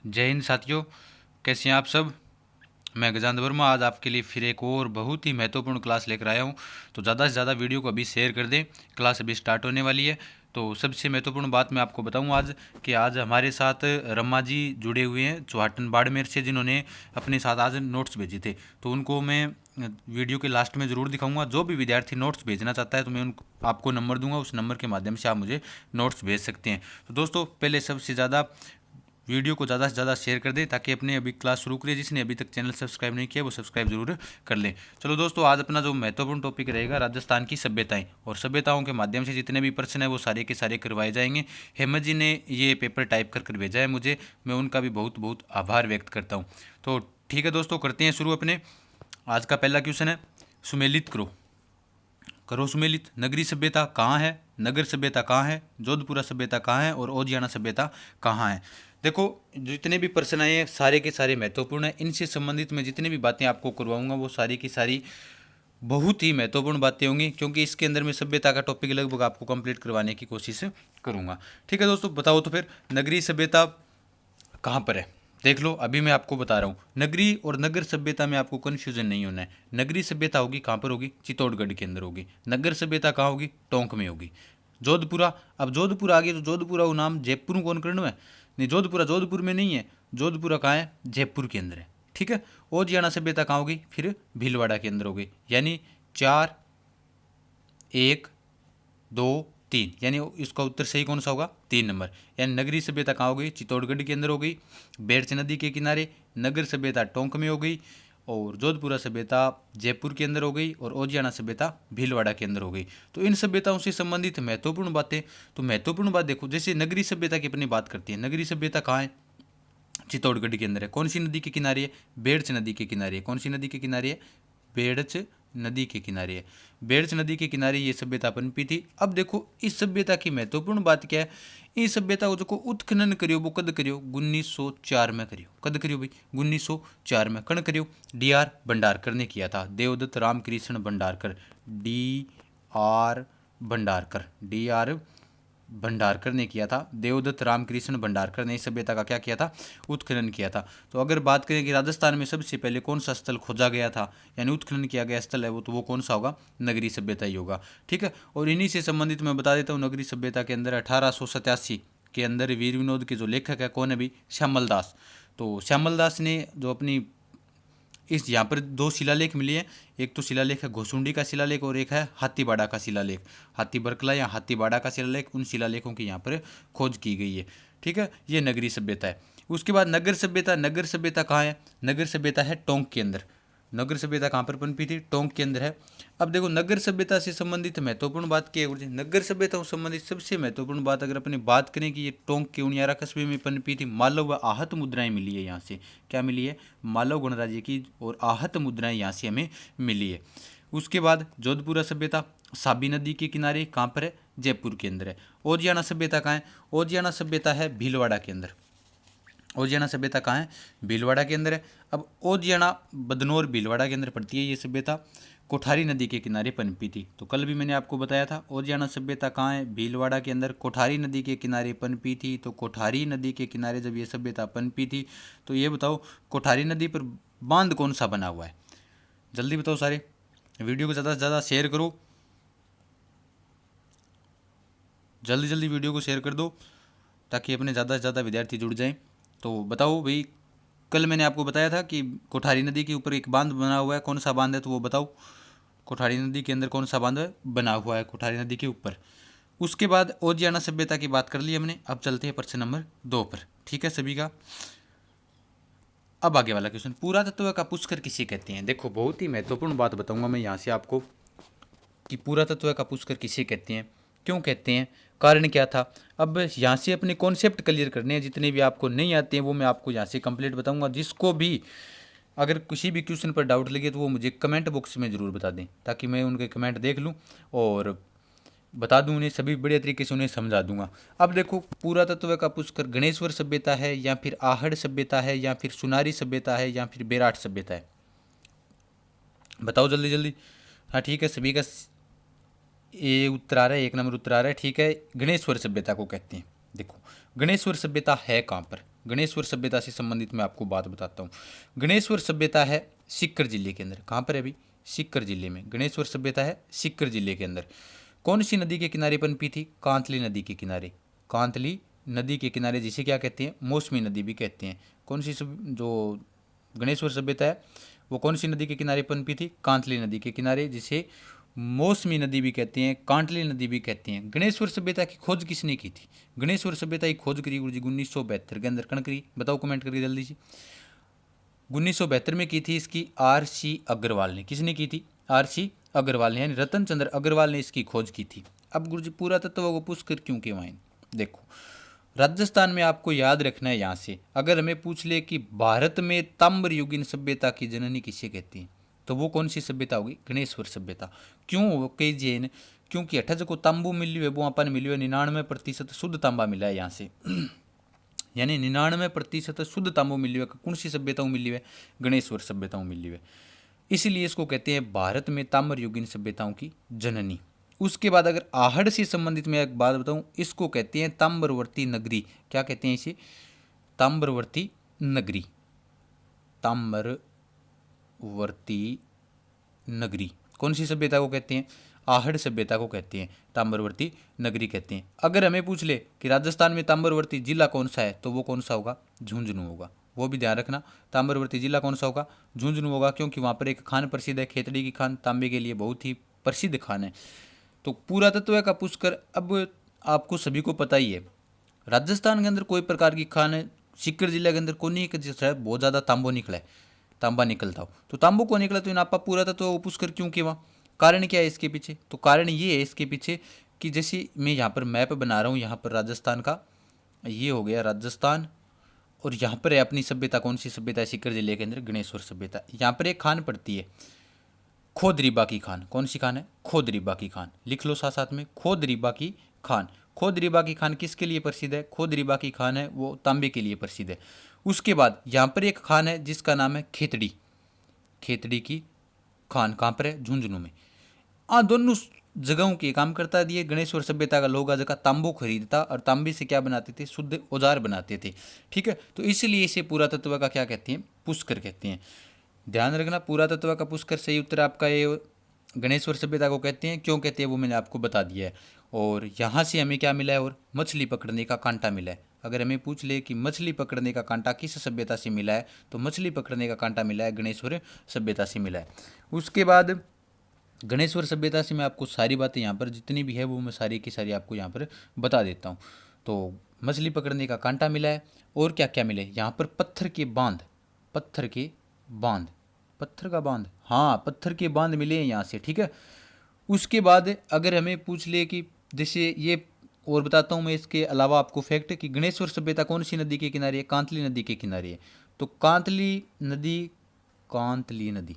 जय हिंद साथियों, कैसे हैं आप सब। मैं गजानंद वर्मा आज आपके लिए फिर एक और बहुत ही महत्वपूर्ण क्लास लेकर आया हूं। तो ज़्यादा से ज़्यादा वीडियो को अभी शेयर कर दें, क्लास अभी स्टार्ट होने वाली है। तो सबसे महत्वपूर्ण बात मैं आपको बताऊं आज कि आज हमारे साथ रमा जी जुड़े हुए हैं चौहाटन बाड़मेर से, जिन्होंने अपने साथ आज नोट्स भेजे थे। तो उनको मैं वीडियो के लास्ट में ज़रूर दिखाऊंगा। जो भी विद्यार्थी नोट्स भेजना चाहता है तो मैं उन आपको नंबर दूंगा, उस नंबर के माध्यम से आप मुझे नोट्स भेज सकते हैं। तो दोस्तों, पहले सबसे ज़्यादा वीडियो को ज़्यादा से ज़्यादा शेयर कर दें ताकि अपने अभी क्लास शुरू करें। जिसने अभी तक चैनल सब्सक्राइब नहीं किया वो सब्सक्राइब जरूर कर लें। चलो दोस्तों, आज अपना जो महत्वपूर्ण टॉपिक रहेगा राजस्थान की सभ्यताएं, और सभ्यताओं के माध्यम से जितने भी प्रश्न हैं वो सारे के सारे करवाए जाएंगे। हेमंत जी ने ये पेपर टाइप कर भेजा है मुझे, मैं उनका भी बहुत बहुत आभार व्यक्त करता हूँ। तो ठीक है दोस्तों, करते हैं शुरू अपने। आज का पहला क्वेश्चन है, सुमेलित करो। करो सुमेलित। नगरी सभ्यता कहाँ है, नगर सभ्यता कहाँ है, जोधपुरा सभ्यता कहाँ है और ओजियाना सभ्यता कहाँ है। देखो, जितने भी प्रश्न आए हैं सारे के सारे महत्वपूर्ण हैं। इनसे संबंधित मैं जितनी भी बातें आपको करवाऊंगा वो सारी की सारी बहुत ही महत्वपूर्ण बातें होंगी, क्योंकि इसके अंदर मैं सभ्यता का टॉपिक लगभग आपको कंप्लीट करवाने की कोशिश करूंगा। ठीक है दोस्तों, बताओ तो फिर नगरीय सभ्यता कहाँ पर है। देख लो, अभी मैं आपको बता रहा हूँ, नगरी और नगर सभ्यता में आपको कन्फ्यूजन नहीं होना है। नगरी सभ्यता होगी कहाँ पर होगी, चित्तौड़गढ़ के अंदर होगी। नगर सभ्यता कहाँ होगी, टोंक में होगी। जोधपुरा, अब जोधपुरा आ गया तो जोधपुरा वो नाम जयपुर कौन करना है, नहीं जोधपुरा जोधपुर में नहीं है, जोधपुरा कहाँ है, जयपुर के अंदर है। ठीक है, ओजियाना सभ्यता कहाँ होगी, फिर भीलवाड़ा के अंदर होगी। यानी 4 1 2 3, यानी इसका उत्तर सही कौन सा होगा, 3 नंबर। यानी नगरी सभ्यता कहाँ हो गई, चित्तौड़गढ़ के अंदर हो गई, बेरच नदी के किनारे। नगर सभ्यता टोंक में हो गई, और जोधपुरा सभ्यता जयपुर के अंदर हो गई, और ओजियाना सभ्यता भीलवाड़ा के अंदर हो गई। तो इन सभ्यताओं से संबंधित महत्वपूर्ण बातें, तो महत्वपूर्ण बात देखो, जैसे नगरी सभ्यता की अपनी बात करती है। नगरी सभ्यता कहाँ है, चित्तौड़गढ़ के अंदर है। कौन सी नदी के किनारे है, बेड़च नदी के किनारे है। कौन सी नदी के किनारे है, बेड़च नदी के किनारे है। बेड़च नदी के किनारे ये सभ्यता पनपी थी। अब देखो, इस सभ्यता की महत्वपूर्ण बात क्या है, इस सभ्यता को जो उत्खनन करियो वो कद करियो, 1904 में करियो। कद करियो भाई, 1904 में। कण करियो, DR भंडारकर ने किया था, देवदत्त रामकृष्ण भंडारकर, DR भंडारकर, DR भंडारकर ने किया था। देवदत्त रामकृष्ण भंडारकर ने इस सभ्यता का क्या किया था, उत्खनन किया था। तो अगर बात करें कि राजस्थान में सबसे पहले कौन सा स्थल खोजा गया था, यानी उत्खनन किया गया स्थल है वो, तो वो कौन सा होगा, नगरी सभ्यता ही होगा। ठीक है, और इन्हीं से संबंधित मैं बता देता हूँ, नगरी सभ्यता के अंदर 1887 के अंदर वीर विनोद के जो लेखक है, कौन है भी, श्यामल दास। तो श्यामल दास ने जो अपनी इस यहाँ पर 2 शिलालेख मिले हैं। एक तो शिलालेख है घोसुंडी का शिलालेख, और एक है हाथीबाड़ा का शिलालेख। हाथी बरकला या हाथीबाड़ा का शिलालेख, उन शिलालेखों की यहाँ पर खोज की गई है। ठीक है, ये नगरी सभ्यता है। उसके बाद नगर सभ्यता। नगर सभ्यता कहाँ है, नगर सभ्यता है टोंक के अंदर। नगर सभ्यता कहाँ पर पनपी थी, टोंक के अंदर है। अब देखो, नगर सभ्यता से संबंधित महत्वपूर्ण बात क्या है, नगर सभ्यता से संबंधित सबसे महत्वपूर्ण बात अगर अपनी बात करें कि ये टोंक के उनियारा कस्बे में पनपी थी। मालव व आहत मुद्राएं मिली है यहाँ से। क्या मिली है, मालव गणराज्य की और आहत मुद्राएं यहाँ से हमें मिली है। उसके बाद जोधपुरा सभ्यता साबी नदी के किनारे, कहाँ पर है, जयपुर के अंदर है। ओजियाना सभ्यता कहाँ है, ओजियाना सभ्यता है भीलवाड़ा के अंदर। ओजियाना सभ्यता कहाँ है, भीलवाड़ा के अंदर है। अब ओजियाना बदनौर भीलवाड़ा के अंदर पड़ती है ये सभ्यता। कोठारी नदी के किनारे पनपी थी। तो कल भी मैंने आपको बताया था, ओजियाना सभ्यता कहाँ है, भीलवाड़ा के अंदर, कोठारी नदी के किनारे पनपी थी। तो कोठारी नदी के किनारे जब ये सभ्यता पनपी थी, तो ये बताओ कोठारी नदी पर बांध कौन सा बना हुआ है, जल्दी बताओ सारे। वीडियो को ज़्यादा से ज़्यादा शेयर करो, जल्दी जल्दी वीडियो को शेयर कर दो ताकि अपने ज़्यादा से ज़्यादा विद्यार्थी जुड़ जाएं। तो बताओ भाई, कल मैंने आपको बताया था कि कोठारी नदी के ऊपर एक बांध बना हुआ है, कौन सा बांध है, तो वो बताओ। कोठारी नदी के अंदर कौन सा बांध बना हुआ है कोठारी नदी के ऊपर। उसके बाद ओजियाना सभ्यता की बात कर ली हमने। अब चलते हैं प्रश्न नंबर 2 पर। ठीक है सभी का। अब आगे वाला क्वेश्चन, पुरातत्व का पुष्कर किसे कहते हैं। देखो, बहुत ही महत्वपूर्ण बात बताऊंगा मैं यहाँ से आपको कि पुरातत्व का पुष्कर किसे कहते हैं, क्यों कहते हैं, कारण क्या था। अब यहाँ से अपने कॉन्सेप्ट क्लियर करने हैं, जितने भी आपको नहीं आते हैं वो मैं आपको यहाँ से कंप्लीट बताऊंगा। जिसको भी अगर किसी भी क्वेश्चन पर डाउट लगे तो वो मुझे कमेंट बॉक्स में ज़रूर बता दें, ताकि मैं उनके कमेंट देख लूँ और बता दूं उन्हें, सभी बढ़िया तरीके से उन्हें समझा दूंगा। अब देखो, पुरातत्व का पुष्कर गणेश्वर सभ्यता है, या फिर आहड़ सभ्यता है, या फिर सुनारी सभ्यता है, या फिर बेराट सभ्यता है, बताओ जल्दी जल्दी। हाँ ठीक है, सभी का ये उत्तर आ रहा है, 1 नंबर उत्तर आ रहा है। ठीक है, गणेश्वर सभ्यता को कहते हैं। देखो, गणेश्वर सभ्यता है कहाँ पर, गणेश्वर सभ्यता से संबंधित मैं आपको बात बताता हूँ। गणेश्वर सभ्यता है सीकर जिले के अंदर। कहाँ पर है अभी? सीकर जिले में गणेश्वर सभ्यता है, सीकर जिले के अंदर। कौन सी नदी के किनारे पनपी थी? कांतली नदी के किनारे। कांतली नदी के किनारे, जिसे क्या कहते हैं? मौसमी नदी भी कहते हैं। कौन सी जो गणेश्वर सभ्यता है वो कौन सी नदी के किनारे पनपी थी? कांतली नदी के किनारे, जिसे मौसमी नदी भी कहते हैं, कांटली नदी भी कहते हैं। गणेश्वर सभ्यता की खोज किसने की थी? गणेश्वर सभ्यता की खोज करी गुरु जी 1972 के अंदर। कण करी? बताओ कमेंट करके जल्दी से। 1972 में की थी इसकी R.C. अग्रवाल ने। किसने की थी? R.C. अग्रवाल ने, यानी रतन चंद्र अग्रवाल ने इसकी खोज की थी। अब गुरु जी पूरा तत्व को पुष्कर क्यों कहवाएं? देखो, राजस्थान में आपको याद रखना है। यहाँ से अगर हमें पूछ ले कि भारत में ताम्र युगीन सभ्यता की जननी किसे कहती है, तो वो कौन सी सभ्यता होगी? गणेश्वर सभ्यता। क्यों कही? क्योंकि अठा जो तांबू मिली है वो अपन मिली है 99% शुद्ध तांबा मिला है यहाँ से यानी 99% शुद्ध तांबू मिली है। कौन सी सभ्यताओं मिली है? गणेश्वर सभ्यताओं मिली है। इसलिए इसको कहते हैं भारत में ताम्र युगीन सभ्यताओं की जननी। उसके बाद अगर आहड़ से संबंधित मैं एक बात बताऊं, इसको कहते हैं ताम्रवर्ती नगरी। क्या कहते हैं इसे? ताम्रवर्ती नगरी। ताम्रवर्ती नगरी कौन सी सभ्यता को कहते हैं? आहड़ सभ्यता को कहते हैं, ताम्रवर्ती नगरी कहते हैं। अगर हमें पूछ ले कि राजस्थान में ताम्रवर्ती जिला कौन सा है, तो वो कौन सा होगा? झुंझुनू होगा। वो भी ध्यान रखना, ताम्रवर्ती जिला कौन सा होगा? झुंझुनू होगा, क्योंकि वहाँ पर एक खान प्रसिद्ध है, खेतड़ी की खान, तांबे के लिए बहुत ही प्रसिद्ध खान है। तो पूरा तत्व का पुष्कर अब आपको सभी को पता ही है। राजस्थान के अंदर कोई प्रकार की खान है, सीकर जिले के अंदर को नहीं कि जिस बहुत ज़्यादा तांबो निकला है, तांबा निकलता हो। तो तांबो को निकला तो इन आपा पूरा तत्व वो पुष्कर क्यों केवा? कारण क्या है इसके पीछे? तो कारण ये है इसके पीछे कि जैसे मैं यहाँ पर मैप बना रहा हूँ, यहाँ पर राजस्थान का, ये हो गया राजस्थान, और यहाँ पर है अपनी सभ्यता। कौन सी सभ्यता है? सीकर जिले के अंदर गणेश्वर सभ्यता। यहाँ पर एक खान पड़ती है, खोदरीबा की खान। कौन सी खान है? खोदरीबा की खान। लिख लो साथ साथ में, खोदरीबा की खान। खोदरीबा की खान किसके लिए प्रसिद्ध है? खोदरीबा की खान है वो तांबे के लिए प्रसिद्ध है। उसके बाद यहाँ पर एक खान है जिसका नाम है खेतड़ी। खेतड़ी की खान कहाँ पर है? झुंझुनू में। दोनों जगहों के काम करता दिए गणेश्वर सभ्यता का लोग जगह तांबू खरीदता और तांबे से क्या बनाते थे? शुद्ध औजार बनाते थे। ठीक है, तो इसलिए इसे पुरातत्व का क्या कहते हैं? पुष्कर कहते हैं। ध्यान रखना, पुरातत्व का पुष्कर सही उत्तर आपका ये गणेश्वर सभ्यता को कहते हैं। क्यों कहते हैं वो मैंने आपको बता दिया है। और यहाँ से हमें क्या मिला है? और मछली पकड़ने का कांटा मिला है। अगर हमें पूछ ले कि मछली पकड़ने का कांटा किस सभ्यता से मिला है, तो मछली पकड़ने का कांटा मिला है गणेश्वर सभ्यता से मिला है। उसके बाद गणेश्वर सभ्यता से मैं आपको सारी बातें यहाँ पर जितनी भी है वो मैं सारी की सारी आपको यहाँ पर बता देता हूँ। तो मछली पकड़ने का कांटा मिला है, और क्या क्या मिले यहाँ पर? पत्थर के बांध, पत्थर के बांध, पत्थर का बांध, हाँ पत्थर के बांध मिले हैं यहाँ से। ठीक है, उसके बाद अगर हमें पूछ ले कि जैसे ये, और बताता हूँ मैं इसके अलावा आपको फैक्ट कि गणेश्वर सभ्यता कौन सी नदी के किनारे है? कांतली नदी के किनारे है। तो कांतली नदी, कांतली नदी,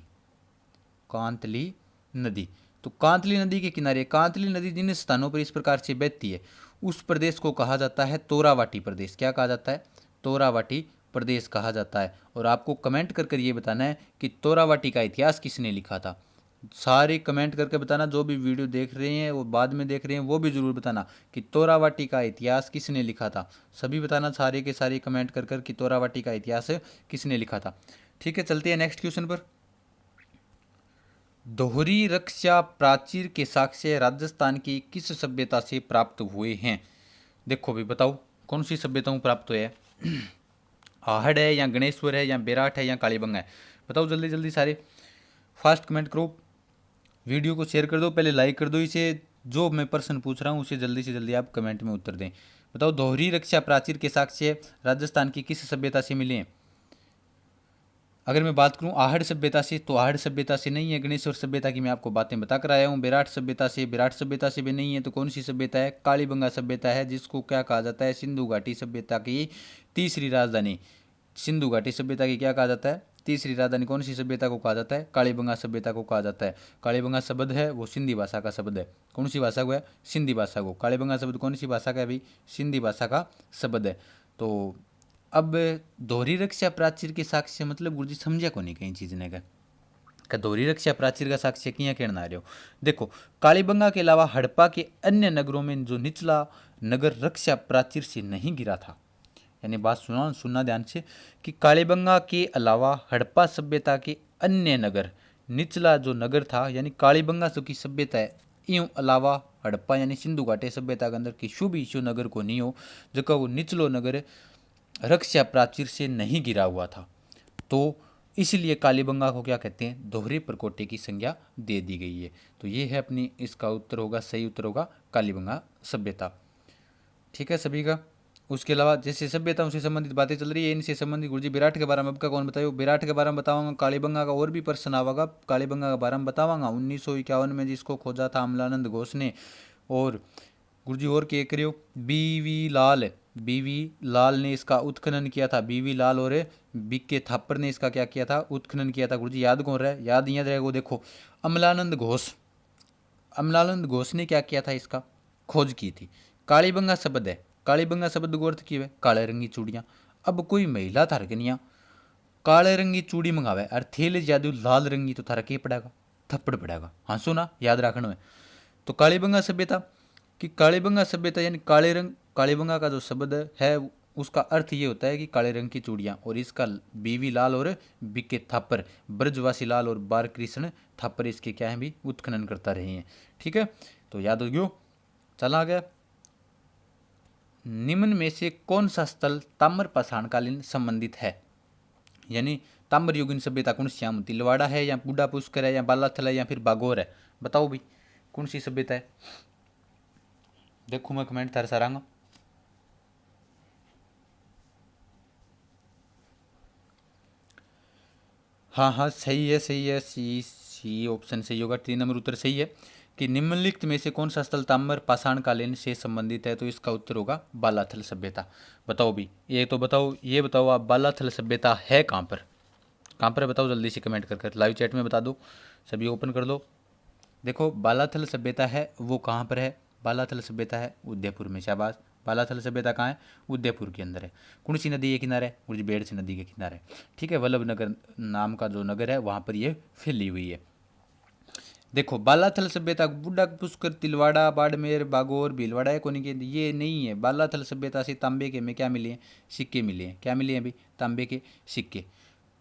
कांतली नदी, तो कांतली नदी के किनारे, कांतली नदी जिन स्थानों पर इस प्रकार से बहती है उस प्रदेश को कहा जाता है तोरावाटी प्रदेश। क्या कहा जाता है? तोरावाटी प्रदेश कहा जाता है। और आपको कमेंट कर कर ये बताना है कि तोरावाटी का इतिहास किसने लिखा था। सारे कमेंट करके बताना, जो भी वीडियो देख रहे हैं वो बाद में देख रहे हैं वो भी जरूर बताना कि तोरावाटी का इतिहास किसने लिखा था। सभी बताना, सारे के सारे कमेंट कर कर कि तोरावाटी का इतिहास किसने लिखा था। ठीक है, चलते हैं नेक्स्ट क्वेश्चन पर। दोहरी रक्षा प्राचीर के साक्ष्य राजस्थान की किस सभ्यता से प्राप्त हुए हैं? देखो भाई बताओ कौन सी सभ्यताओं प्राप्त हुए हैं? आहड़ है या गणेश्वर है या बेराट है या कालीबंगा है? बताओ जल्दी जल्दी सारे, फास्ट कमेंट करो, वीडियो को शेयर कर दो, पहले लाइक कर दो इसे। जो मैं प्रश्न पूछ रहा हूँ उसे जल्दी से जल्दी आप कमेंट में उत्तर दें। बताओ दोहरी रक्षा प्राचीर के साक्ष्य राजस्थान की किस सभ्यता से मिले हैं? अगर मैं बात करूं आहड़ सभ्यता से, तो आहड़ सभ्यता से नहीं है। गणेश्वर सभ्यता की मैं आपको बातें बता कर आया हूं। बेराट सभ्यता से, विराट सभ्यता से भी नहीं है। तो कौन सी सभ्यता है? कालीबंगा सभ्यता है, जिसको क्या कहा जाता है? सिंधु घाटी सभ्यता की तीसरी राजधानी। सिंधु घाटी सभ्यता की क्या कहा जाता है? तीसरी राजधानी। कौन सी सभ्यता को कहा जाता है? कालीबंगा सभ्यता को कहा जाता है। कालीबंगा शब्द है वो सिंधी भाषा का शब्द है। कौन सी भाषा को है? सिंधी भाषा को। कालीबंगा शब्द कौन सी भाषा का है भाई? सिंधी भाषा का शब्द है। तो अब दोहरी रक्षा प्राचीर के साक्ष्य मतलब गुरुजी समझा को नहीं कहीं चीज ने का दोहरी रक्षा प्राचीर का साक्ष्य किया कहना रहे हो। देखो, कालीबंगा के अलावा हड़प्पा के अन्य नगरों में जो निचला नगर रक्षा प्राचीर से नहीं गिरा था, यानी बात सुनना ध्यान से कि कालीबंगा के अलावा हड़प्पा सभ्यता के अन्य नगर, निचला जो नगर था यानी कालीबंगा की सभ्यता है, यूँ अलावा हड़प्पा यानी सिंधु घाटी सभ्यता के अंदर किसी भी इशू नगर को नहीं हो जो वो निचलो नगर रक्षा प्राचीर से नहीं गिरा हुआ था। तो इसलिए कालीबंगा को क्या कहते हैं, दोहरे प्रकोटे की संज्ञा दे दी गई है। तो ये है अपनी, इसका उत्तर होगा, सही उत्तर होगा कालीबंगा सभ्यता। ठीक है सभी का। उसके अलावा जैसे सभ्यताओं से संबंधित बातें चल रही है, इनसे संबंधित गुरुजी विराट के बारे में अब का कौन बताओ, विराट के बारे में बताऊंगा, कालीबंगा का और भी प्रश्न आवागा, कालीबंगा के बारे में बताऊंगा। 1951 में जिसको खोजा था अमलानंद घोष ने, और गुरुजी और क्या करियो, बीवी लाल ने इसका उत्खनन किया था, बीवी लाल और बीके थापर ने इसका क्या किया था, उत्खनन किया था। गुरुजी याद कौन रहा है, याद रहेगा, देखो अमलानंद घोष ने क्या किया था, इसका खोज की थी। कालीबंगा शब्द है, कालीबंगा शब्द को अर्थ किया है काले रंगी चूड़ियाँ। अब कोई महिला थारकनिया काले रंगी चूड़ी मंगावे और थेले जादू लाल रंगी, तो थारा के पड़ेगा, थप्पड़ पड़ेगा। हाँ सुना, याद रखना है। तो कालीबंगा सभ्यता कि कालीबंगा सभ्यता यानी काले रंग, कालीबंगा का जो शब्द है उसका अर्थ ये होता है कि काले रंग की चूड़ियाँ, और इसका बीवी लाल और बिके थापर, ब्रजवासी लाल और बार कृष्ण थापर इसके क्या है भी उत्खनन करता रहे हैं। ठीक है, तो याद हो गयो, चला गया। निम्न में से कौन सा स्थल ताम्र पाषाणकालीन संबंधित है, यानी ताम्र युगीन सभ्यता कौन सी है, तिलवाड़ा है या बूढ़ा पुष्कर है या बालाथल है या फिर बागोर है, बताओ भाई कौन सी सभ्यता है। देखो मैं कमेंट थारे सारांगा। हाँ सही है, सी ऑप्शन सही होगा, 3 नंबर उत्तर सही है कि निम्नलिखित में से कौन सा स्थल ताम्र पाषाणकालीन से संबंधित है, तो इसका उत्तर होगा बालाथल सभ्यता। बताओ भी, ये तो बताओ, ये बताओ आप बालाथल सभ्यता है कहाँ पर बताओ, जल्दी से कमेंट कर लाइव चैट में बता दो, सभी ओपन कर लो। देखो बालाथल सभ्यता है वो कहाँ पर है, बालाथल सभ्यता है उदयपुर में, शाबाश। बालाथल सभ्यता कहाँ है, उदयपुर के अंदर है। कौन सी नदी के किनारे है, मुझे बेड़सी नदी के किनारे। ठीक है, वल्लभ नगर नाम का जो नगर है वहाँ पर ये फैली हुई है। देखो बालाथल सभ्यता बूढ़ा पुष्कर तिलवाड़ा बाड़मेर बागोर भीलवाड़ा है कोनी के, ये नहीं है। बालाथल सभ्यता से तांबे के में क्या मिले हैं, सिक्के मिले हैं। क्या मिले हैं अभी, तांबे के सिक्के।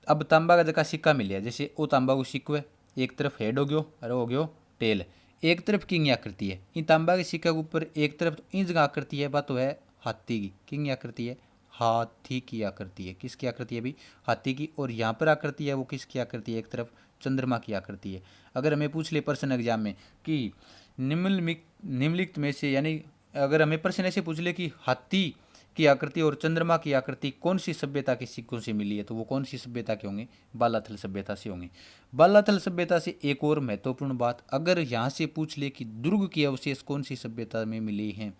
अब तांबा का जगह सिक्का मिले है, जैसे वो तांबा को सिक्को है, एक तरफ हेड हो गयो और हो गयो टेल, एक तरफ किंग आकृति है। इन तांबा के सिक्का के ऊपर एक तरफ इन जगह आकृति है, बात तो है हाथी की, किंग आकृति है, हाथी की आकृति है। किसकी आकृति है अभी, हाथी की। और यहाँ पर आकृति है वो किसकी आकृति है, एक तरफ चंद्रमा की आकृति है। अगर हमें पूछ ले प्रश्न एग्जाम में कि निम्नलिखित में से, यानी अगर हमें प्रश्न ऐसे पूछ ले कि हाथी की आकृति और चंद्रमा की आकृति कौन सी सभ्यता के सिक्कों से मिली है, तो वो कौन सी सभ्यता के होंगे, बालाथल सभ्यता से होंगे। बालाथल सभ्यता से एक और महत्वपूर्ण बात, अगर यहाँ से पूछ ले कि दुर्ग के अवशेष कौन सी सभ्यता में मिले हैं,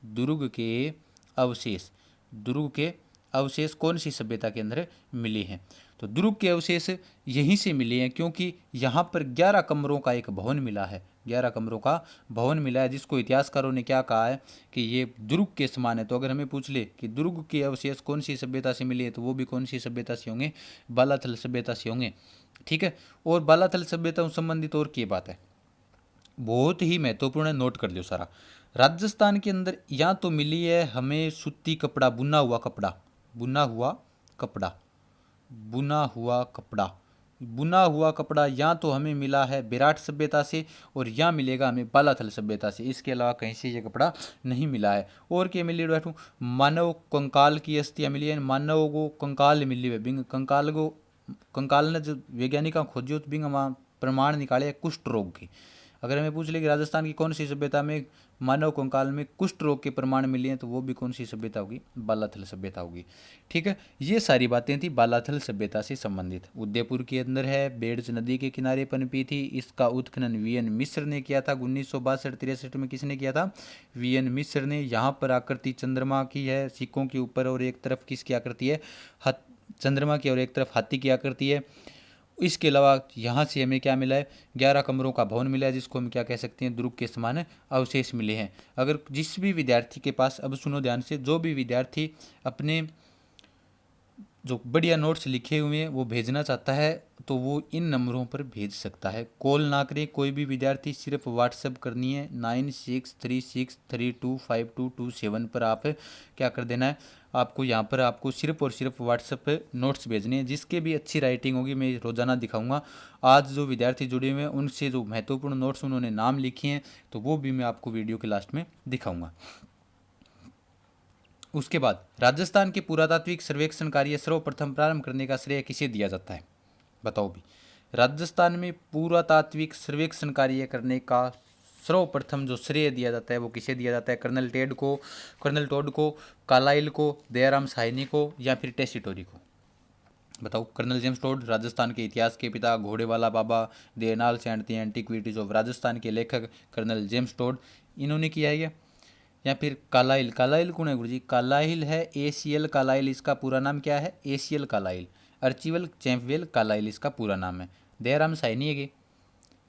दुर्ग के अवशेष कौन सी सभ्यता के अंदर मिले हैं, तो दुर्ग के अवशेष यहीं से मिले हैं, क्योंकि यहाँ पर 11 कमरों का एक भवन मिला है, 11 कमरों का भवन मिला है, जिसको इतिहासकारों ने क्या कहा है कि ये दुर्ग के समान है। तो अगर हमें पूछ ले कि दुर्ग के अवशेष कौन सी सभ्यता से मिले, तो वो भी कौन सी सभ्यता से होंगे, बालाथल सभ्यता से होंगे। ठीक है, और बालाथल सभ्यता संबंधित और क्या बात है, बहुत ही महत्वपूर्ण है, नोट कर लो सारा। राजस्थान के अंदर यहाँ तो मिली है हमें सूती कपड़ा, बुना हुआ कपड़ा, बुना हुआ कपड़ा यहाँ तो हमें मिला है विराट सभ्यता से, और यहाँ मिलेगा हमें बालाथल सभ्यता से। इसके अलावा कहीं से ये कपड़ा नहीं मिला है। और क्या मिली बैठू, मानव कंकाल की अस्थियाँ मिली है, मानव को कंकाल मिली है, बिंग कंकाल ने जो वैज्ञानिक खोजी तो बिंग वहाँ प्रमाण निकाले कुष्ठ रोग के। अगर हमें पूछ ले कि राजस्थान की कौन सी सभ्यता में मानव कंकाल में कुष्ठ रोग के प्रमाण मिले हैं, तो वो भी कौन सी सभ्यता होगी, बालाथल सभ्यता होगी। ठीक है, ये सारी बातें थी बालाथल सभ्यता से संबंधित। उदयपुर के अंदर है, बेड़ज नदी के किनारे पनपी थी। इसका उत्खनन वीएन मिश्र ने किया था 1962-63 में। किसने किया था, वीएन मिश्र ने। यहाँ पर आकृति चंद्रमा की है सिक्कों के ऊपर, और एक तरफ किसकी आकृति है, चंद्रमा की, और एक तरफ हाथी की आकृति है। इसके अलावा यहाँ से हमें क्या मिला है, 11 कमरों का भवन मिला है, जिसको हम क्या कह सकते हैं, दुर्ग के समान अवशेष मिले हैं। अगर जिस भी विद्यार्थी के पास, अब सुनो ध्यान से, जो भी विद्यार्थी अपने जो बढ़िया नोट्स लिखे हुए हैं वो भेजना चाहता है, तो वो इन नंबरों पर भेज सकता है। कॉल ना करें कोई भी विद्यार्थी, सिर्फ व्हाट्सएप करनी है 9636325227 पर। आप क्या कर देना है, आपको यहाँ पर आपको सिर्फ और सिर्फ व्हाट्सएप पे नोट्स भेजने हैं। जिसके भी अच्छी राइटिंग होगी मैं रोज़ाना दिखाऊंगा। आज जो विद्यार्थी जुड़े हुए हैं उनसे जो महत्वपूर्ण नोट्स उन्होंने नाम लिखे हैं तो वो भी मैं आपको वीडियो के लास्ट में दिखाऊंगा। उसके बाद राजस्थान के पुरातात्विक सर्वेक्षण कार्य सर्वप्रथम प्रारंभ करने का श्रेय किसे दिया जाता है? बताओ भी। राजस्थान में पुरातात्विक सर्वेक्षण कार्य करने का सर्वप्रथम जो श्रेय दिया जाता है वो किसे दिया जाता है? कर्नल टोड को, कालाइल को, दयाराम साहनी को या फिर टेसीटोरी को? बताओ। कर्नल जेम्स टोड राजस्थान के इतिहास के पिता, घोड़ेवाला बाबा, the annals and the antiquities of Rajasthan के लेखक कर्नल जेम्स टोड, इन्होंने किया है या फिर कालाइल? कालाइल कौन है गुरु जी? कालाइल है एसीएल कालाइल, इसका पूरा नाम क्या है? एसीएल कालाइल। अर्चिवल चैंपवेल कालाइल इसका पूरा नाम है। दयाराम साहनी है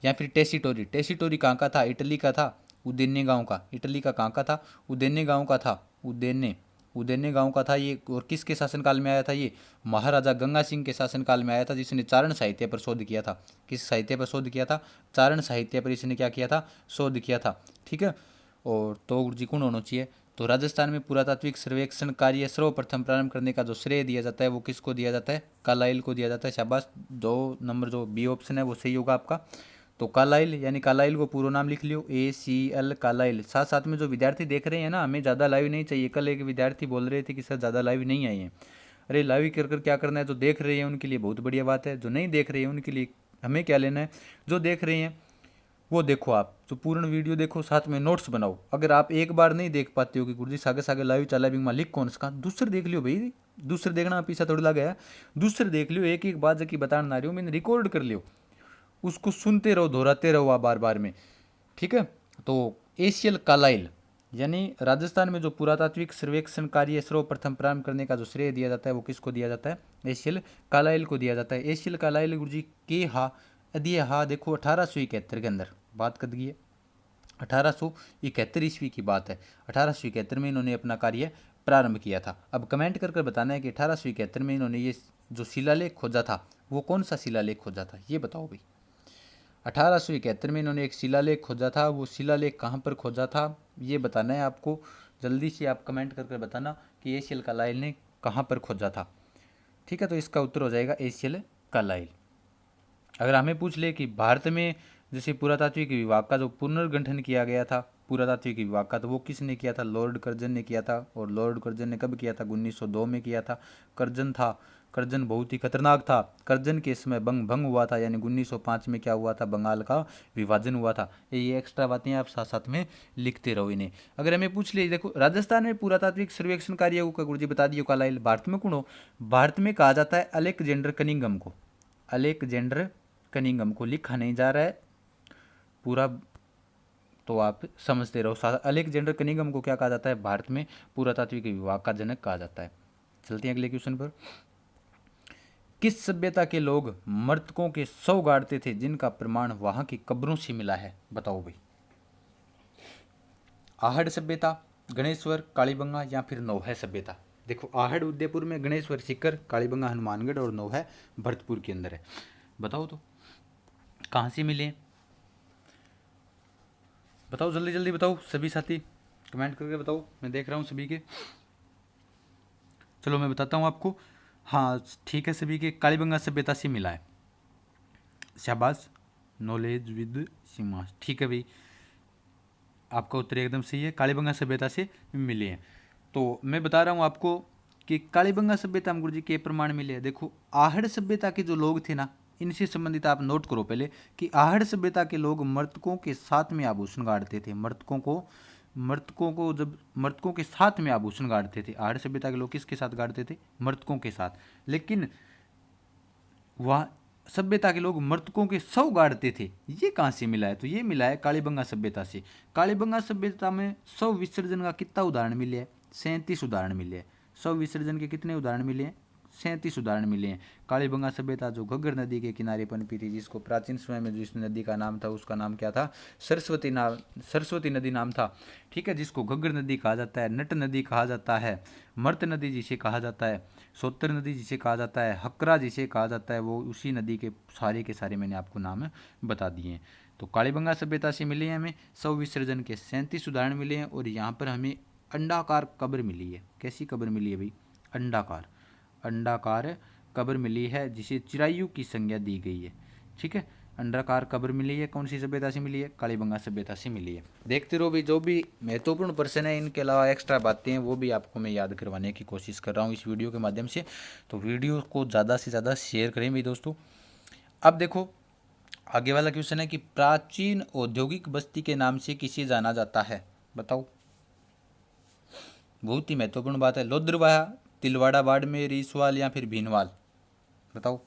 या फिर टेसीटोरी? टेसीटोरी कहाँ का था? इटली का था, उदेन्ने गांव का। इटली का कहाँ का था? उदेन्ने गांव का था। उदेन्ने गांव का था ये। और किसके शासनकाल में आया था ये? महाराजा गंगा सिंह के शासनकाल में आया था, जिसने चारण साहित्य पर शोध किया था। किस साहित्य पर शोध किया था? चारण साहित्य पर इसने क्या किया था? शोध किया था। ठीक है। और तो गुरु जी कौन होना चाहिए? तो राजस्थान में पुरातात्विक सर्वेक्षण कार्य सर्वप्रथम प्रारंभ करने का जो श्रेय दिया जाता है वो किसको दिया जाता है? कालाइल को दिया जाता है। शाबाश। 2 नंबर जो बी ऑप्शन है वो सही होगा आपका। तो कालाइल यानी कालाइल को पूरा नाम लिख लियो, ACL कालाइल। साथ साथ में जो विद्यार्थी देख रहे हैं ना, हमें ज़्यादा लाइव नहीं चाहिए। कल एक विद्यार्थी बोल रहे थे कि सर ज़्यादा लाइव नहीं आए हैं। अरे लाइव कर क्या करना है? जो देख रहे हैं उनके लिए बहुत बढ़िया बात है, जो नहीं देख रहे हैं उनके लिए हमें क्या लेना है? जो देख रहे हैं वो देखो, आप जो पूर्ण वीडियो देखो, साथ में नोट्स बनाओ। अगर आप एक बार नहीं देख पाते हो कि गुरुजी सागे सागे लाइव चला भी लिख कौन सा, दूसरे देख लियो भाई। दूसरे देखना पीछा थोड़ी लगा है। दूसरे देख लियो, एक एक बात जबकि बताना ना रही हूँ, मैंने रिकॉर्ड कर लियो, उसको सुनते रहो, दोहराते रहो आप बार बार में। ठीक है। तो एशियल कालाइल यानी राजस्थान में जो पुरातात्विक सर्वेक्षण कार्य सर्वप्रथम प्रारंभ करने का जो श्रेय दिया जाता है वो किसको दिया जाता है? एशियल कालाइल को दिया जाता है। एशियल कालाइल गुरुजी के हा दिए हा देखो 1871 के अंदर बात कर दी है। 1871 ईस्वी की बात है। 1871 में इन्होंने अपना कार्य प्रारंभ किया था। अब कमेंट कर बताना है कि 1871 में इन्होंने ये जो शिलालेख खोजा था वो कौन सा शिलालेख खोजा था, ये बताओ भाई। 1871 में इन्होंने एक शिलालेख खोजा था, वो शिलालेख कहाँ पर खोजा था ये बताना है आपको। जल्दी से आप कमेंट कर बताना कि एशियल कालाइल ने कहाँ पर खोजा था। ठीक है। तो इसका उत्तर हो जाएगा एशियल कालाइल। अगर हमें पूछ ले कि भारत में जैसे पुरातात्विक विभाग का जो पुनर्गठन किया गया था, पुरातात्विक विभाग का, तो वो किसने किया था? लॉर्ड कर्जन ने किया था। और लॉर्ड कर्जन ने कब किया था? 1902 में किया था। कर्जन बहुत ही खतरनाक था। कर्जन के समय भंग हुआ था, यानी 1905 में क्या हुआ था? बंगाल का विभाजन हुआ था। ये एक्स्ट्रा बातें आप साथ साथ में लिखते रहो इन्हें। अगर हमें पूछ ले, देखो राजस्थान में पुरातात्विक सर्वेक्षण कार्य का गुरुजी बता दियो कालाइल। भारत में कौन हो? भारत में कहा जाता है अलेक्जेंडर कनिंघम को। अलेक्जेंडर कनिंघम को लिखा नहीं जा रहा है पूरा, तो आप समझते रहो। अलेक्जेंडर कनिंघम को क्या कहा जाता है? भारत में पुरातात्विक विभाग का जनक कहा जाता है। चलते हैं अगले क्वेश्चन पर। किस सभ्यता के लोग मृतकों के शव गाड़ते थे जिनका प्रमाण वहां की कब्रों से मिला है? बताओ भाई। आहड़ सभ्यता, गणेश्वर, कालीबंगा या फिर नौहै सभ्यता? देखो, आहड़ उदयपुर में, गणेश्वर सीकर, कालीबंगा हनुमानगढ़ और नौहै भरतपुर के अंदर है। बताओ तो कहाँ से मिले? बताओ जल्दी जल्दी बताओ सभी साथी, कमेंट करके बताओ, मैं देख रहा हूँ सभी के। चलो मैं बताता हूँ आपको। हाँ ठीक है, सभी के कालीबंगा सभ्यता से मिला है। शाबाश, नॉलेज विद सीमास। ठीक है भाई, आपका उत्तर एकदम सही है, कालीबंगा सभ्यता से मिले हैं। तो मैं बता रहा हूँ आपको कि कालीबंगा सभ्यता में गुरुजी के प्रमाण मिले हैं। देखो, आहड़ सभ्यता के जो लोग थे ना, इनसे संबंधित आप नोट करो पहले कि आहड़ सभ्यता के लोग मृतकों के साथ में आभूषण गाड़ते थे। मृतकों को जब मृतकों के साथ में आभूषण गाड़ते थे। आहड़ सभ्यता के लोग किसके साथ गाड़ते थे? मृतकों के साथ। लेकिन वह सभ्यता के लोग मृतकों के शव गाड़ते थे। ये कहाँ से मिला है? तो ये मिला है कालीबंगा सभ्यता से। कालीबंगा सभ्यता में शव विसर्जन का कितना उदाहरण मिले हैं? 37 उदाहरण मिले हैं। शव विसर्जन के कितने उदाहरण मिले हैं? 37 उदाहरण मिले हैं। कालीबंगा सभ्यता जो घग्गर नदी के किनारे पनपी थी, जिसको प्राचीन समय में जिस नदी का नाम था उसका नाम क्या था? सरस्वती नदी नाम था। ठीक है, जिसको घग्गर नदी कहा जाता है, नट नदी कहा जाता है, मर्त नदी जिसे कहा जाता है, सोतर नदी जिसे कहा जाता है, हकरा जिसे कहा जाता है, वो उसी नदी के सारे मैंने आपको नाम बता दिए हैं। तो कालीबंगा सभ्यता से मिले हैं हमें शव विसर्जन के 37 उदाहरण मिले हैं। और यहाँ पर हमें अंडाकार कब्र मिली है। कैसी कब्र मिली है भाई? अंडाकार, अंडाकार कब्र मिली है जिसे चिरायु की संज्ञा दी गई है। ठीक है, अंडाकार कब्र मिली है, कौन सी सभ्यता से मिली है? कालीबंगा सभ्यता से मिली है। देखते रहो भाई, जो भी महत्वपूर्ण प्रश्न है इनके अलावा एक्स्ट्रा बातें हैं वो भी आपको मैं याद करवाने की कोशिश कर रहा हूँ इस वीडियो के माध्यम से। तो वीडियो को ज़्यादा से ज़्यादा शेयर करें भाई दोस्तों। अब देखो आगे वाला क्वेश्चन है कि प्राचीन औद्योगिक बस्ती के नाम से किसे जाना जाता है? बताओ, बहुत ही महत्वपूर्ण बात है। लोद्रवाहा, तिलवाड़ा, बाड़मेर, ईसवाल या फिर भीनवाल? बताओ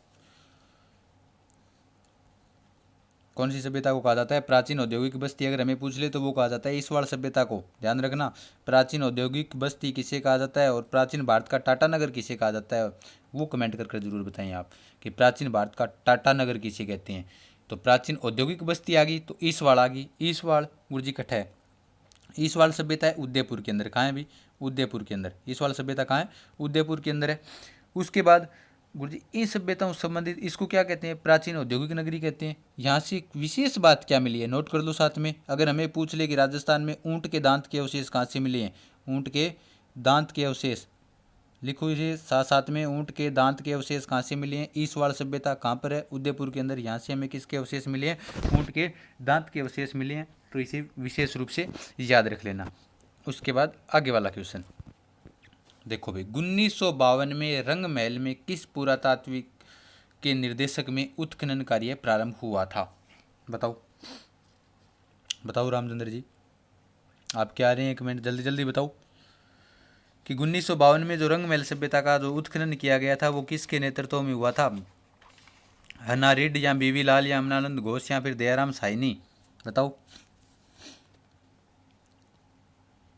कौन सी सभ्यता को कहा जाता है प्राचीन औद्योगिक बस्ती? अगर हमें पूछ ले तो वो कहा जाता है ईसवाल सभ्यता को। ध्यान रखना, प्राचीन औद्योगिक बस्ती किसे कहा जाता है और प्राचीन भारत का टाटा नगर किसे कहा जाता है, वो कमेंट कर जरूर बताएं आप कि प्राचीन भारत का टाटा नगर किसे कहते हैं। तो प्राचीन औद्योगिक बस्ती आ गई तो ईसवाल आ गई। ईसवाल गुरुजी कट्ठा है। ईसवाल सभ्यता है उदयपुर के अंदर। कहाँ है भी? उदयपुर के अंदर। ईसवाल सभ्यता कहाँ है? उदयपुर के अंदर है। उसके बाद गुरुजी इन सभ्यताओं से संबंधित इसको क्या कहते हैं? प्राचीन औद्योगिक नगरी कहते हैं। यहाँ से एक विशेष बात क्या मिली है, नोट कर लो साथ में। अगर हमें पूछ ले कि राजस्थान में ऊंट के दांत के अवशेष कहाँ से मिले हैं, ऊंट के दांत के अवशेष लिखो इसे साथ साथ में। ऊंट के दांत के अवशेष कहाँ से मिले हैं? ईसवाल सभ्यता कहाँ पर है? उदयपुर के अंदर। यहाँ से हमें किसके अवशेष मिले हैं? ऊंट के दांत के अवशेष मिले हैं। तो इसे विशेष रूप से याद रख लेना। उसके बाद आगे वाला क्वेश्चन देखो भाई, 1952 में रंग महल में किस पुरातात्विक के निर्देशक में उत्खनन कार्य प्रारंभ हुआ था? बताओ, बताओ रामचंद्र जी, आप क्या आ रहे हैं कमेंट जल्दी जल्दी बताओ कि 1952 में जो रंग महल सभ्यता का जो उत्खनन किया गया था वो किसके नेतृत्व में हुआ था? हन्ना रेड या बीवी लाल या अमनानंद घोष या फिर दयाराम साइनी? बताओ।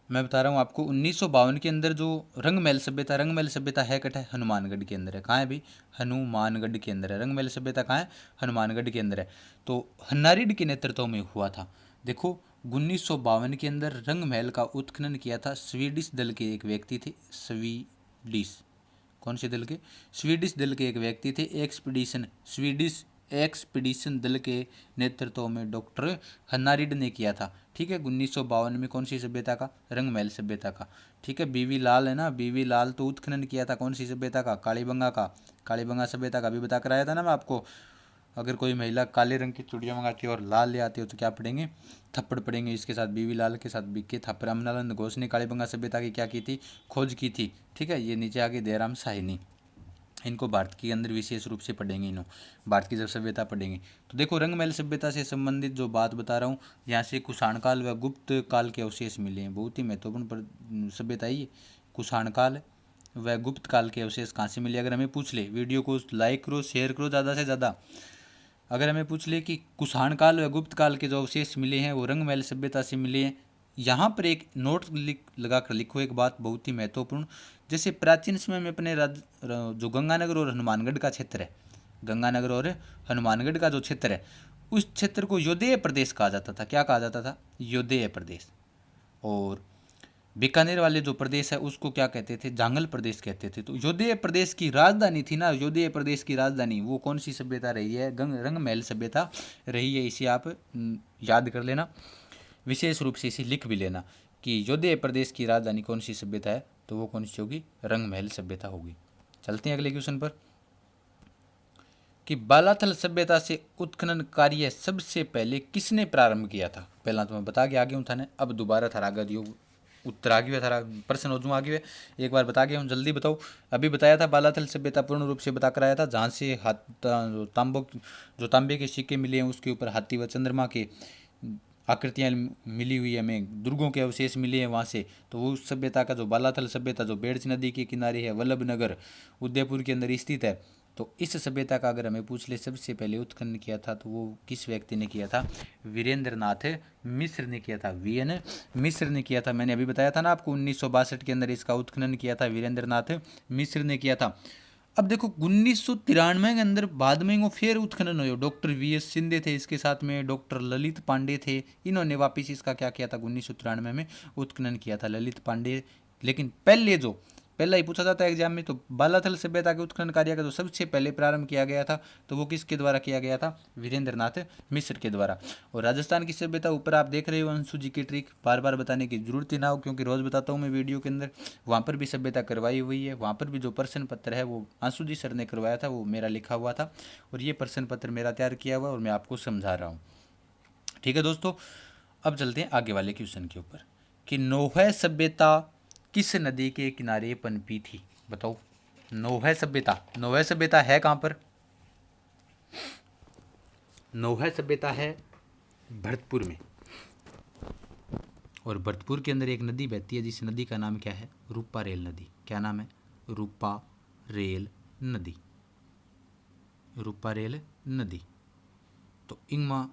मैं बता रहा हूँ आपको 1952 के अंदर जो रंग महल सभ्यता है कट है हनुमानगढ़ के अंदर है। कहाँ है भी? हनुमानगढ़ के अंदर है। रंग महल सभ्यता कहाँ है? हनुमानगढ़ के अंदर है। तो हन्नारेड्डी के नेतृत्व में हुआ था। देखो 1952 के अंदर रंग महल का उत्खनन किया था स्वीडिश दल के एक व्यक्ति थे। स्वीडिश, कौन से दल के? स्वीडिश दल के एक व्यक्ति थे। स्वीडिश एक्सपीडिशन दल के नेतृत्व में डॉक्टर हन्नारेड्डी ने किया था। ठीक है, 1952 में कौन सी सभ्यता का? रंग महल सभ्यता का। ठीक है, बीवी लाल है ना, बीवी लाल तो उत्खनन किया था कौन सी सभ्यता का? कालीबंगा का। कालीबंगा सभ्यता का भी बता कर आया था ना मैं आपको। अगर कोई महिला काले रंग की चूड़ियाँ मंगाती है और लाल ले आती हो तो क्या पड़ेंगे? थप्पड़ पड़ेंगे। इसके साथ बीवी लाल के साथ बिके थप्पड़। अमनानंद घोष ने कालीबंगा सभ्यता की क्या की थी? खोज की थी। ठीक है, ये नीचे आगे दयाराम साहिनी। इनको भारत के अंदर विशेष रूप से पढ़ेंगे, इन्हों भारत की जब सभ्यता पढ़ेंगे। तो देखो रंग महल सभ्यता से संबंधित जो बात बता रहा हूँ, यहाँ से कुषाण काल व गुप्त काल के अवशेष मिले हैं। बहुत ही महत्वपूर्ण सभ्यता ही है। कुषाण काल व गुप्त काल के अवशेष कहाँ से मिले? अगर हमें पूछ ले, वीडियो को लाइक करो, शेयर करो ज़्यादा से ज़्यादा। अगर हमें पूछ ले कि कुषाण काल व गुप्त काल के जो अवशेष मिले हैं वो रंग महल सभ्यता से मिले हैं, यहाँ पर एक नोट लगा कर लिखो एक बात बहुत ही महत्वपूर्ण। जैसे प्राचीन समय में अपने जो गंगानगर और हनुमानगढ़ का क्षेत्र है, गंगानगर और हनुमानगढ़ का जो क्षेत्र है, उस क्षेत्र को योदेय प्रदेश कहा जाता था। क्या कहा जाता था? योदेय प्रदेश। और बीकानेर वाले जो प्रदेश है उसको क्या कहते थे? जांगल प्रदेश कहते थे। तो योदेय प्रदेश की राजधानी थी ना, योदेय प्रदेश की राजधानी वो कौन सी सभ्यता रही है? रंग महल सभ्यता रही है। इसे आप याद कर लेना, विशेष रूप से इसे लिख भी लेना कि योदेय प्रदेश की राजधानी कौन सी सभ्यता है, तो वो कौन सी होगी? रंग महल सभ्यता होगी। चलते हैं अगले क्वेश्चन पर कि बालाथल सभ्यता से उत्खनन कार्य सबसे पहले किसने प्रारंभ किया था? पहला तो मैं बता के आगे हूँ थाने, अब दोबारा थारा आगे दियो उत्तर आ गया, थारा प्रश्न हो जूँ आगे एक बार बता गया हूँ, जल्दी बताओ। अभी बताया था बालाथल सभ्यता पूर्ण रूप से बता कर आया था, जहाँ से जो तांबे के सिक्के मिले हैं उसके ऊपर हाथी व चंद्रमा के आकृतियाँ मिली हुई है, हमें दुर्गों के अवशेष मिले हैं वहाँ से। तो वो सभ्यता का जो बालाथल सभ्यता जो बेड़च नदी के किनारे है, वल्लभ नगर उदयपुर के अंदर स्थित है, तो इस सभ्यता का अगर हमें पूछ ले सबसे पहले उत्खनन किया था तो वो किस व्यक्ति ने किया था? वीरेंद्र नाथ मिश्र ने किया था। वीएन मिश्र ने किया था। मैंने अभी बताया था ना आपको 1962 के अंदर इसका उत्खनन किया था वीरेंद्र नाथ मिश्र ने किया था। अब देखो 1993 के अंदर बाद में वो फिर उत्खनन हुए। डॉक्टर वीएस सिंधे थे इसके साथ में, डॉक्टर ललित पांडे थे, इन्होंने वापस इसका क्या किया था? 1993 में उत्खनन किया था ललित पांडे। लेकिन पहला ही पूछा जाता है एग्जाम में। तो बालाथल सभ्यता के उत्खनन कार्य का जो सबसे पहले प्रारंभ किया गया था तो वो किसके द्वारा किया गया था? वीरेंद्रनाथ मिश्र के द्वारा। और राजस्थान की सभ्यता ऊपर आप देख रहे हो अंशु जी की ट्रिक, बार बार बताने की जरूरत ही ना हो क्योंकि रोज बताता हूँ मैं वीडियो के अंदर। वहाँ पर भी सभ्यता करवाई हुई है, वहाँ पर भी जो प्रश्न पत्र है वो अंशु जी सर ने करवाया था, वो मेरा लिखा हुआ था और ये प्रश्न पत्र मेरा तैयार किया हुआ और मैं आपको समझा रहा हूँ। ठीक है दोस्तों, अब चलते हैं आगे वाले क्वेश्चन के ऊपर कि नोह सभ्यता किस नदी के किनारे पनपी थी? बताओ, नोह सभ्यता, नोह सभ्यता है कहाँ पर? नोह सभ्यता है भरतपुर में, और भरतपुर के अंदर एक नदी बहती है जिस नदी का नाम क्या है? रूपा रेल नदी। क्या नाम है? रूपा रेल नदी, रूपा रेल नदी। तो इंगमा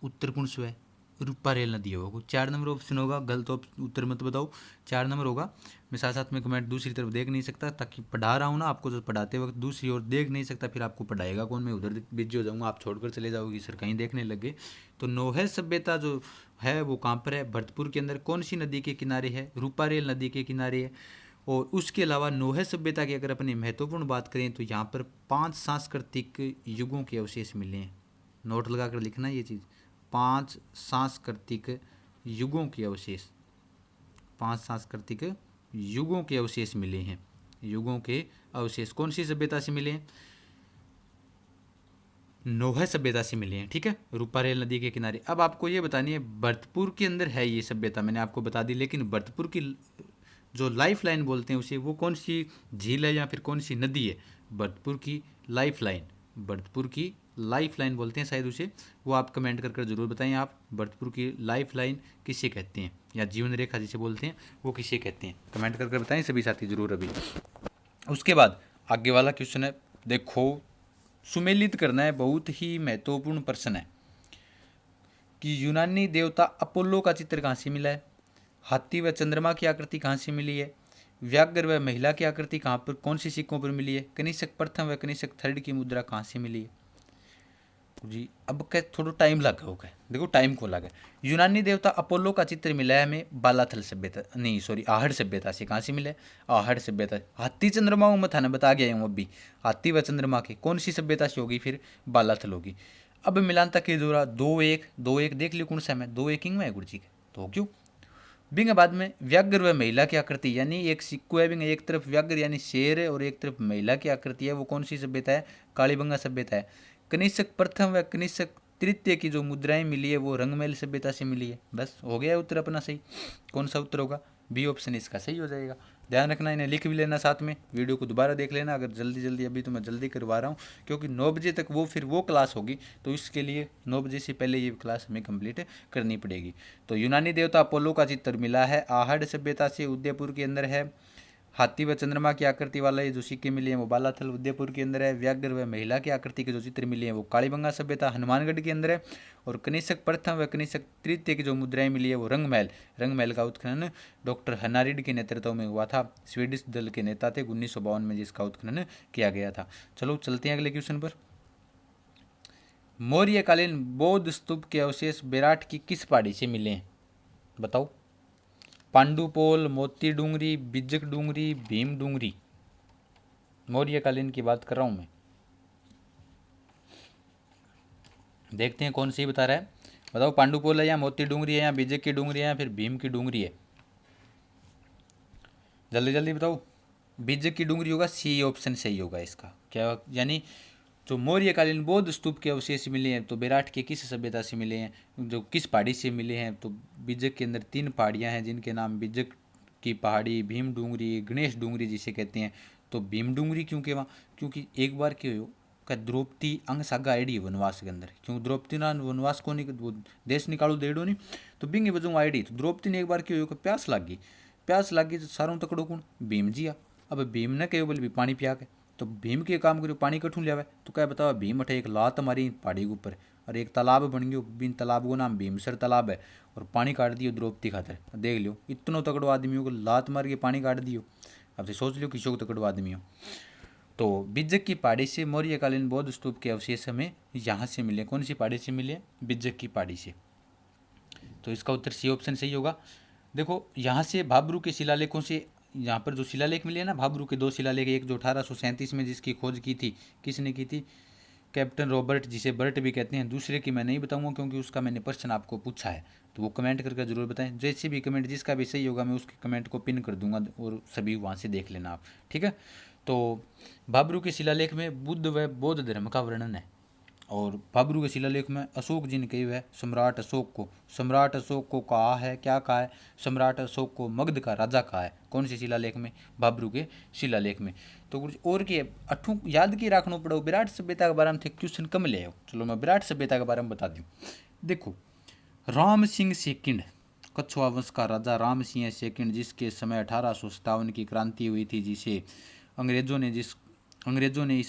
उत्तर कौन सा है? रूपा रेल नदी होगा। 4 नंबर ऑप्शन होगा, गलत उत्तर मत बताओ। 4 नंबर होगा। मैं साथ साथ में कमेंट दूसरी तरफ देख नहीं सकता ताकि पढ़ा रहा हूँ ना आपको, तो पढ़ाते वक्त दूसरी ओर देख नहीं सकता, फिर आपको पढ़ाएगा कौन? मैं उधर बिजी हो जाऊँगा, आप छोड़कर चले जाओगे सर कहीं देखने लगे। तो नोह सभ्यता जो है वो कहाँ पर है? भरतपुर के अंदर। कौन सी नदी के किनारे है? रूपा रेल नदी के किनारे है। और उसके अलावा नोह सभ्यता की अगर अपनी महत्वपूर्ण बात करें तो यहाँ पर 5 सांस्कृतिक युगों के अवशेष मिले हैं। नोट लगा कर लिखना ये चीज़, 5 सांस्कृतिक युगों के अवशेष, 5 सांस्कृतिक युगों के अवशेष मिले हैं। युगों के अवशेष कौन सी सभ्यता से मिले हैं? नोह सभ्यता से मिले हैं। ठीक है, रूपा रेल नदी के किनारे। अब आपको ये बतानी है भरतपुर के अंदर है ये सभ्यता, मैंने आपको बता दी, लेकिन भरतपुर की जो लाइफ लाइन बोलते हैं उसे, वो कौन सी झील है या फिर कौन सी नदी है? भरतपुर की लाइफ लाइन, भरतपुर की लाइफ लाइन बोलते हैं शायद उसे, वो आप कमेंट कर जरूर बताएं। आप भरतपुर की लाइफ लाइन किसे कहते हैं, या जीवन रेखा जिसे बोलते हैं वो किसे कहते हैं? कमेंट कर बताएं सभी साथी जरूर। अभी उसके बाद आगे वाला क्वेश्चन है, देखो सुमेलित करना है, बहुत ही महत्वपूर्ण प्रश्न है कि यूनानी देवता अपोलो का चित्र कहाँ से मिला है? हाथी व चंद्रमा की आकृति कहाँ से मिली है? व्याघ्र व महिला की आकृति कहाँ पर, कौन सी सिक्कों पर मिली है? कनिष्क प्रथम व कनिष्क थर्ड की मुद्रा कहाँ से मिली है? जी अब क्या थोड़ा टाइम लगा होगा, देखो टाइम को लगा। यूनानी देवता अपोलो का चित्र मिला है हमें बालाथल सभ्यता, नहीं सॉरी आहड़ सभ्यता से। कहाँ से मिला है? आहड़ सभ्यता। हाथी चंद्रमा वो मैं बता गया हूँ अभी, हाथी व चंद्रमा के कौन सी सभ्यता से होगी? फिर बालाथल होगी। अब मिलानता के दौरा 2-1 देख लियो कौन सा है? 2-1 में है गुरु जी के, तो क्यों बिंग बाद में व्याघ्र व महिला की आकृति, यानी एक सिक्को है बिंग, एक तरफ व्याघ्र यानी शेर है और एक तरफ महिला की आकृति है, वो कौन सी सभ्यता है? कालीबंगा सभ्यता है। कनिष्क प्रथम व कनिष्क तृतीय की जो मुद्राएं मिली है वो रंगमहल सभ्यता से मिली है। बस हो गया उत्तर अपना सही। कौन सा उत्तर होगा? बी ऑप्शन इसका सही हो जाएगा। ध्यान रखना, इन्हें लिख भी लेना, साथ में वीडियो को दोबारा देख लेना अगर जल्दी, अभी तो मैं जल्दी करवा रहा हूँ क्योंकि 9 बजे तक वो फिर वो क्लास होगी, तो इसके लिए 9 बजे से पहले ये क्लास हमें कंप्लीट करनी पड़ेगी। तो यूनानी देवता अपोलो का चित्र मिला है आहड़ सभ्यता से, उदयपुर के अंदर है। हाथी व चंद्रमा की आकृति वाला ये जो सिक्के मिले हैं वो बालाथल उदयपुर के अंदर है। व्याघ्र व महिला की आकृति के जो चित्र मिले हैं वो कालीबंगा सभ्यता हनुमानगढ़ के अंदर है। और कनिष्क प्रथम व कनिष्क तृतीय की जो मुद्राएं मिली है वो रंगमहल का उत्खनन डॉक्टर हनारिड के नेतृत्व में हुआ था। स्वीडिश दल के नेता थे, 1952 में जिसका उत्खनन किया गया था। चलो चलते हैं अगले क्वेश्चन पर। मौर्यकालीन बौद्ध स्तूप के अवशेष बेराट की किस पहाड़ी से मिले हैं? बताओ। पांडुपोल, मोती डूंगरी, बिजक डूंगरी, भीम डूंगरी। मौर्यकालीन की बात कर रहा हूं मैं, देखते हैं कौन सी बता रहा है। बताओ पांडुपोल है या मोती डूंगरी है या बिजक की डूंगरी है या फिर भीम की डूंगरी है? जल्दी बताओ। बिजक की डूंगरी होगा, सी ऑप्शन सही होगा इसका। क्या यानी जो मौर्यकालीन बौद्ध स्तूप के अवशेष मिले हैं तो बेराट के किस सभ्यता से मिले हैं, जो किस पहाड़ी से मिले हैं? तो बिजक के अंदर 3 पहाड़ियाँ हैं जिनके नाम बिजक की पहाड़ी, भीम डूंगरी, गणेश डूंगरी जिसे कहते हैं। तो भीम डूंगरी क्यों के वहाँ? क्योंकि एक बार क्यों हो का द्रौपदी अंग सागा आईडी वनवास के अंदर, क्यों द्रौपदी ना वनवास को नहीं वो देश निकालो देड़ो नहीं, तो बिंगे बजूँ आईडी। तो द्रौपदी ने एक बार क्यों हो प्यास लग गई तो सारों तकड़ो कौन? भीम जी आ। अब भीम ने कहो बोले भी पानी पिया के, तो भीम के काम करो पानी कठू लिया तो क्या बताओ भीम अठे एक लात मारी पहाड़ी के ऊपर और एक तालाब बन गयो, बिन तालाब को नाम भीमसर तालाब है, और पानी काट दियो द्रौपदी खातर। देख लियो इतनो तकड़ो आदमियों को लात मार के पानी काट दियो। अब से सोच लियो किसो तकड़ो आदमी हो। तो बिज्जक की पहाड़ी से मौर्यकालीन बौद्ध स्तूप के अवशेष हमें यहाँ से मिले। कौन सी पहाड़ी से मिले? बिज्जक की पहाड़ी से। तो इसका उत्तर सी ऑप्शन सही होगा। देखो यहाँ से भाबरू के शिलालेखों से यहाँ पर जो शिलालेख मिले हैं ना भाब्रू के, 2 शिलालेख, एक जो 1837 में जिसकी खोज की थी, किसने की थी, कैप्टन रॉबर्ट, जिसे बर्ट भी कहते हैं। दूसरे की मैं नहीं बताऊंगा क्योंकि उसका मैंने प्रश्न आपको पूछा है, तो वो कमेंट करके जरूर बताएं। जैसे भी कमेंट जिसका भी सही होगा मैं उसके कमेंट को पिन कर दूंगा और सभी वहाँ से देख लेना आप, ठीक है। तो भाब्रू के शिलालेख में बुद्ध व बौद्ध धर्म का वर्णन है, और भाब्रू के शिलालेख में अशोक जी ने कही है सम्राट अशोक को कहा है, क्या कहा है, सम्राट अशोक को मगध का राजा कहा है। कौन से शिलालेख में, भाब्रू के शिलालेख में। तो कुछ और के अठू याद की रखना पड़ो, विराट सभ्यता के बारे में थे क्वेश्चन कम ले आओ। चलो मैं विराट सभ्यता के बारे में बता दूँ। देखो, राम सिंह सेकंड, कछुआ वंश का राजा राम सिंह सेकंड, जिसके समय 1857 की क्रांति हुई थी, जिसे अंग्रेजों ने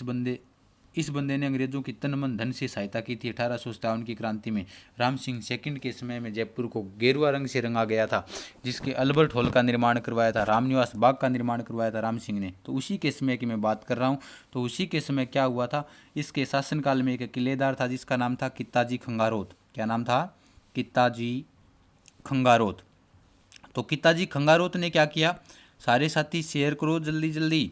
इस बंदे ने अंग्रेजों की तन मन धन से सहायता की थी। 1857 की क्रांति में राम सिंह सेकंड के समय में जयपुर को गेरुआ रंग से रंगा गया था, जिसके अल्बर्ट हॉल का निर्माण करवाया था, रामनिवास बाग का निर्माण करवाया था राम सिंह ने। तो उसी के समय की मैं बात कर रहा हूँ। तो उसी के समय क्या हुआ था, इसके शासनकाल में एक किलेदार था जिसका नाम था कित्ताजी खंगारोत। क्या नाम था, कित्ताजी खंगारोत। तो कित्ताजी खंगारोत ने क्या किया, सारे साथी शेयर करो जल्दी जल्दी।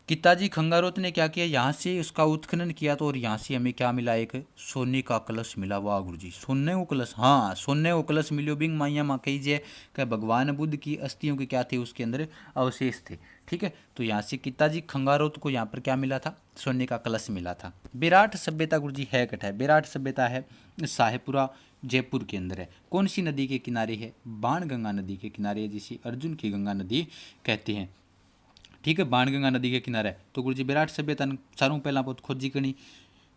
कित्ताजी खंगारोत ने क्या किया, यहाँ से उसका उत्खनन किया, तो और यहाँ से हमें क्या मिला, एक सोने का कलश मिला। वाह गुरु जी, सोने को कलश, हाँ सोने को कलश मिलो बिंग माइया माँ कही कि भगवान बुद्ध की अस्थियों के क्या थे, उसके अंदर अवशेष थे, ठीक है। तो यहाँ से कित्ताजी खंगारोत को यहाँ पर क्या मिला था, सोने का कलश मिला था। विराट सभ्यता गुरु जी है कट है, विराट सभ्यता है शाहपुरा जयपुर के अंदर है। कौन सी नदी के किनारे है, बाणगंगा नदी के किनारे है, जिसे अर्जुन की गंगा नदी कहते हैं, ठीक है, बाणगंगा नदी के किनारे है। तो गुरुजी विराट सभ्यता सारों पहला बहुत खोजी करनी।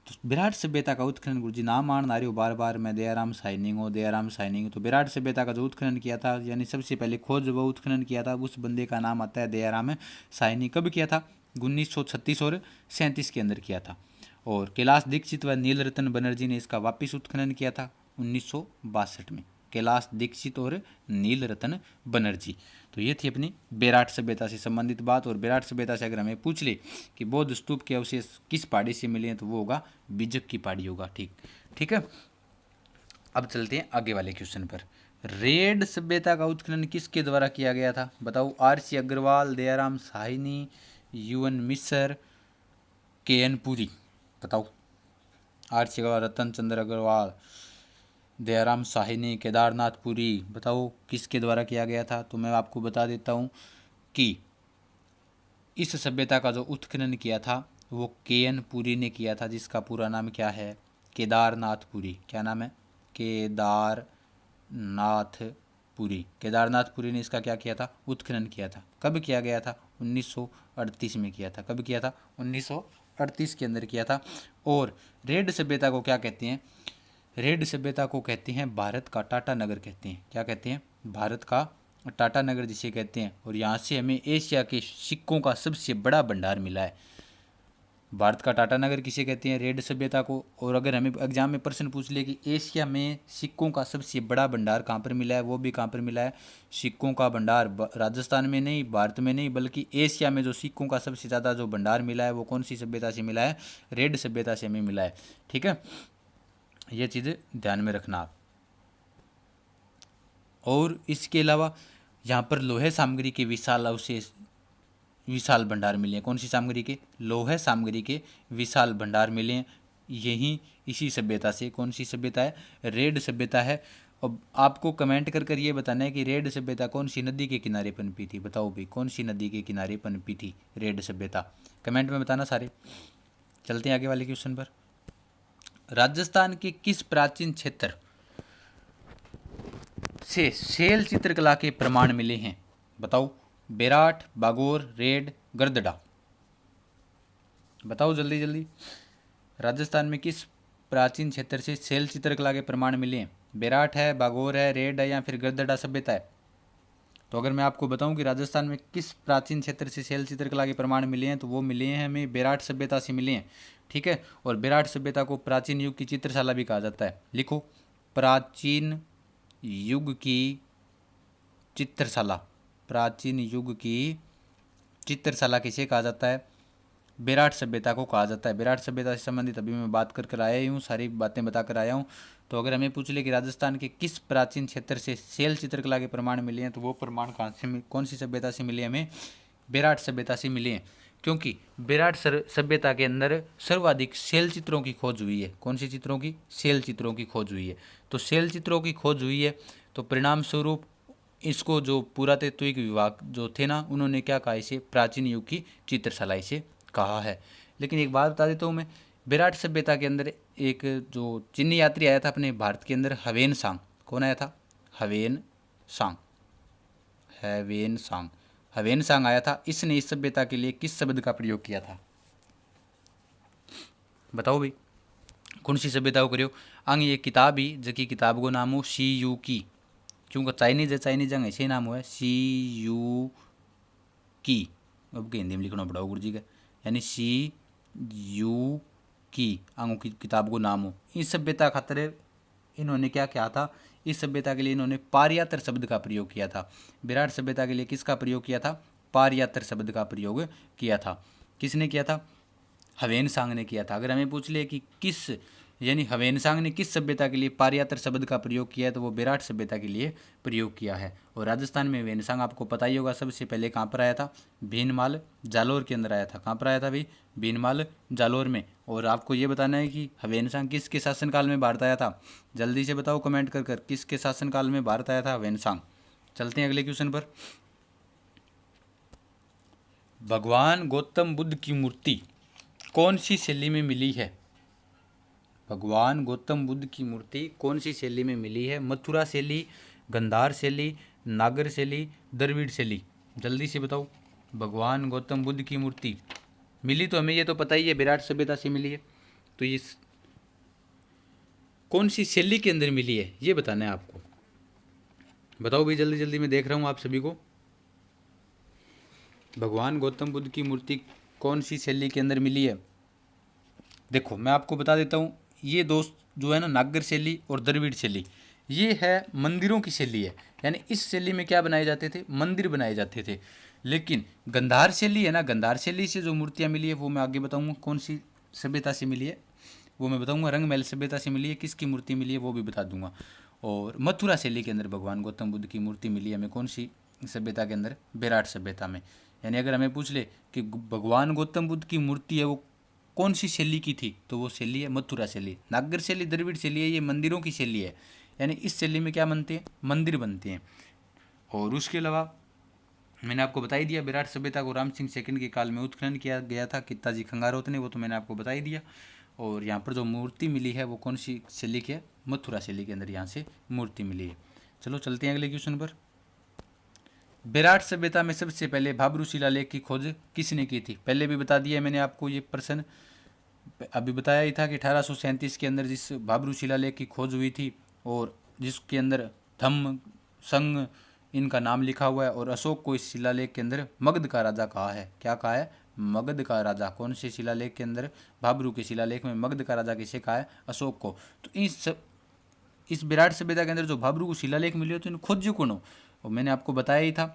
तो विराट सभ्यता का उत्खनन गुरुजी नाम आन नारियो बार बार मैं दयाराम साइनिंग। तो विराट सभ्यता का जो उत्खनन किया था, यानी सबसे पहले खोज व उत्खनन किया था, उस बंदे का नाम आता है दयाराम साइनी। कब किया था, 1936 और 37 के अंदर किया था। और कैलाश दीक्षित व नीलरतन बनर्जी ने इसका वापिस उत्खनन किया था 1962 में, कैलाश दीक्षित और नीलरतन बनर्जी। तो ये थी अपनी बेराट सभ्यता से संबंधित बात। और बेराट सभ्यता से अगर हमें पूछ ले कि बौद्ध स्तूप के अवशेष किस पहाड़ी से मिले हैं, तो वो होगा बिजक की पहाड़ी होगा, ठीक है। अब चलते हैं आगे वाले क्वेश्चन पर। रेड सभ्यता का उत्खनन किसके द्वारा किया गया था, बताओ। आर.सी. अग्रवाल, दयाराम साहनी, UN मिश्र, KN पुरी, बताओ। आर.सी. अग्रवाल, रतन चंद्र अग्रवाल, दयाराम साहनी, केदारनाथ पुरी, बताओ किसके द्वारा किया गया था। तो मैं आपको बता देता हूँ कि इस सभ्यता का जो उत्खनन किया था वो KN पुरी ने किया था, जिसका पूरा नाम क्या है, केदारनाथ पुरी। क्या नाम है, केदारनाथ पुरी। केदारनाथ पुरी ने इसका क्या किया था, उत्खनन किया था। कब किया गया था, 1938 में किया था। कब किया था, 1938 के अंदर किया था। और रेड सभ्यता को क्या कहते हैं, रेड सभ्यता को कहते हैं भारत का टाटा नगर कहते हैं। क्या कहते हैं, भारत का टाटा नगर जिसे कहते हैं। और यहाँ से हमें एशिया के सिक्कों का सबसे बड़ा भंडार मिला है। भारत का टाटा नगर किसे कहते हैं, रेड सभ्यता को। और अगर हमें एग्जाम में प्रश्न पूछ ले कि एशिया में सिक्कों का सबसे बड़ा भंडार कहाँ पर मिला है, वो भी कहाँ पर मिला है, सिक्कों का भंडार राजस्थान में नहीं, भारत में नहीं, बल्कि एशिया में जो सिक्कों का सबसे ज़्यादा जो भंडार मिला है वो कौन सी सभ्यता से मिला है, रेड सभ्यता से हमें मिला है, ठीक है। ये चीज़ ध्यान में रखना आप। और इसके अलावा यहाँ पर लोहे सामग्री के विशाल भंडार मिले हैं। कौन सी सामग्री के, लोहे सामग्री के विशाल भंडार मिले हैं, यही इसी सभ्यता से। कौन सी सभ्यता है, रेड सभ्यता है। अब आपको कमेंट कर ये बताना है कि रेड सभ्यता कौन सी नदी के किनारे पनपी थी, बताओ भाई कौन सी नदी के किनारे पनपी थी रेड सभ्यता, कमेंट में बताना सारे। चलते हैं आगे वाले क्वेश्चन पर। राजस्थान के किस प्राचीन क्षेत्र से शैल चित्रकला के प्रमाण मिले हैं, बताओ। बेराट, बागोर, रेड, गरदड़ा, बताओ जल्दी जल्दी। राजस्थान में किस प्राचीन क्षेत्र से शैल चित्रकला के प्रमाण मिले हैं, बेराट है, बागोर है, रेड है, या फिर गरदड़ा सभ्यता है। तो अगर मैं आपको बताऊं कि राजस्थान में किस प्राचीन क्षेत्र से शैल चित्रकला के प्रमाण मिले हैं, तो वो मिले हैं हमें बेराट सभ्यता से मिले हैं, ठीक है। और बेराट सभ्यता को प्राचीन युग की चित्रशाला भी कहा जाता है। लिखो, प्राचीन युग की चित्रशाला, प्राचीन युग की चित्रशाला किसे कहा जाता है, बेराट सभ्यता को कहा जाता है। बेराट सभ्यता से संबंधित अभी मैं बात कर कर आया ही हूँ, सारी बातें बता कर आया हूँ। तो अगर हमें पूछ ले कि राजस्थान के किस प्राचीन क्षेत्र से शैल चित्रकला के प्रमाण मिले हैं, तो वो प्रमाण कहाँ से, कौन सी सभ्यता से मिले हमें? बेराट सभ्यता से मिले हैं। क्योंकि बेराट सभ्यता के अंदर सर्वाधिक शैल चित्रों की खोज हुई है। कौन सी चित्रों की? शैल चित्रों की खोज हुई है। तो शैल चित्रों की खोज हुई है, तो परिणाम स्वरूप इसको जो पुरातत्विक विभाग जो थे ना, उन्होंने क्या कहा? इसे प्राचीन युग की चित्रशाला इसे कहा है। लेकिन एक बात बता देता हूँ मैं, बेराट सभ्यता के अंदर एक जो चीनी यात्री आया था अपने भारत के अंदर, हवेन सांग। कौन आया था? हवेन सांग। हवेन सांग, हवेन सांग आया था। इसने इस सभ्यता के लिए किस शब्द का प्रयोग किया था? बताओ भाई, कौन सी सभ्यता को करियो? आंग ये किताब ही जबकि किताब को नाम हो सी यू की, क्योंकि चाइनीज है, चाइनीज जंग ऐसे ही नाम हुआ है सी यू की। अब के हिंदी में लिखना पड़ा गुरु जी का, यानी सी यू की आंगों की किताब को नाम हो। इस सभ्यता खातर इन्होंने क्या किया था? इस सभ्यता के लिए इन्होंने पारयात्र शब्द का प्रयोग किया था। विराट सभ्यता के लिए किसका प्रयोग किया था? पारयात्र शब्द का प्रयोग किया था। किसने किया था? हवेन सांग ने किया था। अगर हमें पूछ ले कि किस, यानी हवेन सांग ने किस सभ्यता के लिए पारयात्र शब्द का प्रयोग किया है, तो वो विराट सभ्यता के लिए प्रयोग किया है। और राजस्थान में हवेन सांग आपको पता ही होगा सबसे पहले कहाँ पर आया था? भीनमाल जालोर के अंदर आया था। कहाँ पर आया था भाई? भीनमाल जालोर में। और आपको ये बताना है कि हवेन सांग किसके शासनकाल में भारत आया था? जल्दी से बताओ कमेंट कर कर, किसके शासनकाल में भारत आया था हवेन सांग? चलते हैं अगले क्वेश्चन पर। भगवान गौतम बुद्ध की मूर्ति कौन सी शैली में मिली है? भगवान गौतम बुद्ध की मूर्ति कौन सी शैली में मिली है? मथुरा शैली, गंधार शैली, नागर शैली, द्रविड़ शैली? जल्दी से बताओ। भगवान गौतम बुद्ध की मूर्ति मिली तो हमें ये तो पता ही है, विराट सभ्यता से मिली है। तो ये कौन सी शैली के अंदर मिली है, ये बताना है आपको। बताओ भाई जल्दी जल्दी, मैं देख रहा हूँ आप सभी को। भगवान गौतम बुद्ध की मूर्ति कौन सी शैली के अंदर मिली है? देखो मैं आपको बता देता हूँ, ये दोस्त जो है ना, नागर शैली और द्रविड़ शैली, ये है मंदिरों की शैली है। यानी इस शैली में क्या बनाए जाते थे? मंदिर बनाए जाते थे। लेकिन गंधार शैली है ना, गंधार शैली से जो मूर्तियाँ मिली है वो मैं आगे बताऊँगा कौन सी सभ्यता से मिली है, वो मैं बताऊँगा। रंगमहल सभ्यता से मिली है, किसकी मूर्ति मिली है वो भी बता दूंगा। और मथुरा शैली के अंदर भगवान गौतम बुद्ध की मूर्ति मिली है हमें कौन सी सभ्यता के अंदर? विराट सभ्यता में। यानी अगर हमें पूछ ले कि भगवान गौतम बुद्ध की मूर्ति है वो कौन सी शैली की थी, तो वो शैली है मथुरा शैली। नागर शैली, द्रविड़ शैली है, ये मंदिरों की शैली है। यानी इस शैली में क्या बनते हैं? मंदिर बनते हैं। और उसके अलावा मैंने आपको बता ही दिया, विराट सभ्यता को राम सिंह सेकंड के काल में उत्खनन किया गया था कित्ताजी खंगारोत ने, वो तो मैंने आपको बता ही दिया। और यहाँ पर जो मूर्ति मिली है वो कौन सी शैली की है? मथुरा शैली के अंदर यहाँ से मूर्ति मिली है। चलो चलते हैं अगले क्वेश्चन पर। विराट सभ्यता में सबसे पहले भाब्रू शिलालेख की खोज किसने की थी? पहले भी बता दिया मैंने आपको, ये प्रश्न अभी बताया ही था कि 1837 के अंदर जिस भाब्रू शिलालेख की खोज हुई थी और जिसके अंदर धम्म संग इनका नाम लिखा हुआ है, और अशोक को इस शिलालेख के अंदर मगध का राजा कहा है। क्या कहा है? मगध का राजा। कौन से शिलालेख के अंदर? भाब्रू के शिलालेख में मगध का राजा किसे कहा है? अशोक को। तो इस विराट सभ्यता के अंदर जो भाब्रू को शिलालेख मिले हो तो इन खोज कौन हो? और मैंने आपको बताया ही था,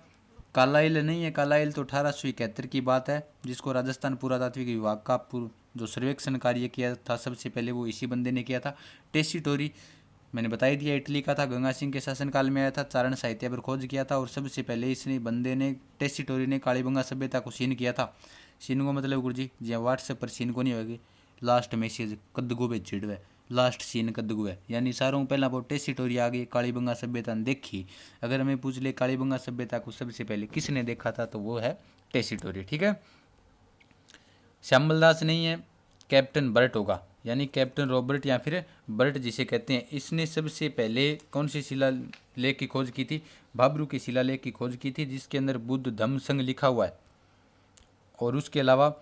कालाइल नहीं है, कालाइल तो 1871 की बात है, जिसको राजस्थान पुरातात्विक विभाग का जो सर्वेक्षण कार्य किया था सबसे पहले वो इसी बंदे ने किया था। टेसीटोरी मैंने बता ही दिया, इटली का था, गंगा सिंह के शासनकाल में आया था, चारण साहित्य पर खोज किया था। और सबसे पहले इसने बंदे ने, टेसीटोरी ने, कालीबंगा सभ्यता को सीन किया था। सीन को मतलब गुरु जी जी व्हाट्सएप पर सीन को नहीं होगी, लास्ट मैसेज कद्दगो पे चिड़वे, लास्ट सीन कद्दगो है। यानी सारों पहला वो टेसीटोरी आ गई, कालीबंगा सभ्यता ने देखी। अगर हमें पूछ ले कालीबंगा सभ्यता को सबसे पहले किसने देखा था, तो वो है टेसीटोरी। ठीक है, श्यामल दास नहीं है, कैप्टन बर्ट होगा, यानी कैप्टन रॉबर्ट या फिर बर्ट जिसे कहते हैं। इसने सबसे पहले कौन सी शिलालेख की खोज की थी? भाब्रू की शिलालेख की खोज की थी, जिसके अंदर बुद्ध धम्म संघ लिखा हुआ है। और उसके अलावा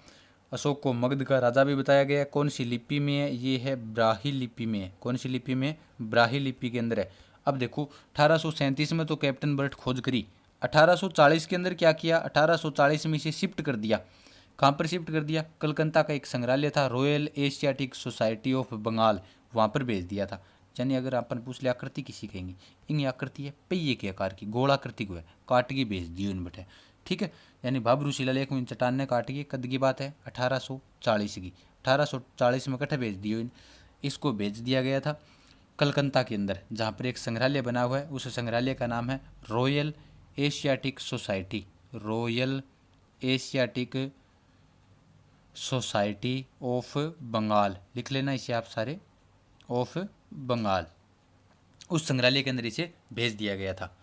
अशोक को मगध का राजा भी बताया गया। कौन सी लिपि में है? ये है ब्राही लिपि में है। कौन सी लिपि में? ब्राही लिपि के अंदर है। अब देखो 1837 में तो कैप्टन बर्ट खोज करी, 1840 के अंदर क्या किया? 1840 में इसे शिफ्ट कर दिया। कहाँ पर शिफ्ट कर दिया? कलकत्ता का एक संग्रहालय था, Royal Asiatic Society of Bengal, वहाँ पर भेज दिया था। यानी अगर अपन पूछ ले आकृति किसी कहेंगी, इन आकृति है पहिए के आकार की, गोलाकृति को है, काट के भेज दी उन बटे। ठीक है, यानी भाबरू शिलालेख में चट्टान ने काटी है, कद की बात है 1840 की। 1840 में कट्ठे भेज दियो इसको भेज दिया गया था कलकत्ता के अंदर, जहाँ पर एक संग्रहालय बना हुआ है। उस संग्रहालय का नाम है Royal Asiatic Society, Royal Asiatic Society of Bengal, लिख लेना इसे आप सारे, ऑफ बंगाल। उस संग्रहालय के अंदर इसे भेज दिया गया था।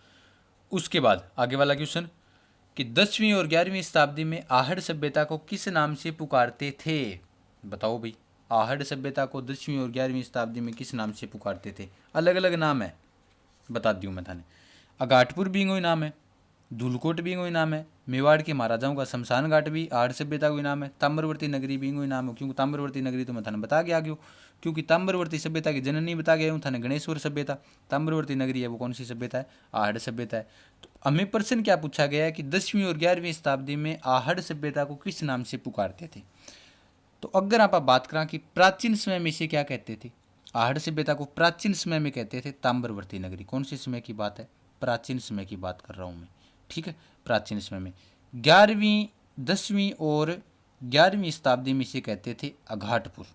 उसके बाद आगे वाला क्वेश्चन कि 10वीं और 11वीं शताब्दी में आहड़ सभ्यता को किस नाम से पुकारते थे? बताओ भाई, आहड़ सभ्यता को 10वीं और 11वीं शताब्दी में किस नाम से पुकारते थे? अलग अलग नाम है, बता दूँ मैं थाने। अगाटपुर भी कोई नाम है, धूलकोट भी कोई नाम है, मेवाड़ के महाराजाओं का शमशान घाट भी आहड़ सभ्यता कोई नाम है, ताम्रवर्ती नगरी भी कोई नाम है। क्योंकि ताम्रवर्ती नगरी तो मैं थाने बता के आ गया, क्योंकि ताम्रवर्ती सभ्यता की जननी बता गया हूँ थाने, गणेश्वर सभ्यता। ताम्रवर्ती नगरी है वो कौन सी सभ्यता है? आहड़ सभ्यता है। तो हमें प्रश्न क्या पूछा गया है कि 10वीं और 11वीं शताब्दी में आहड़ सभ्यता को किस नाम से पुकारते थे? तो अगर आप बात करें कि प्राचीन समय में इसे क्या कहते थे, आहड़ सभ्यता को प्राचीन समय में कहते थे ताम्रवर्ती नगरी। कौन से समय की बात है? प्राचीन समय की बात कर रहा हूँ मैं, ठीक है, प्राचीन समय में। 11वीं 10वीं और 11वीं शताब्दी में इसे कहते थे अघाटपुर।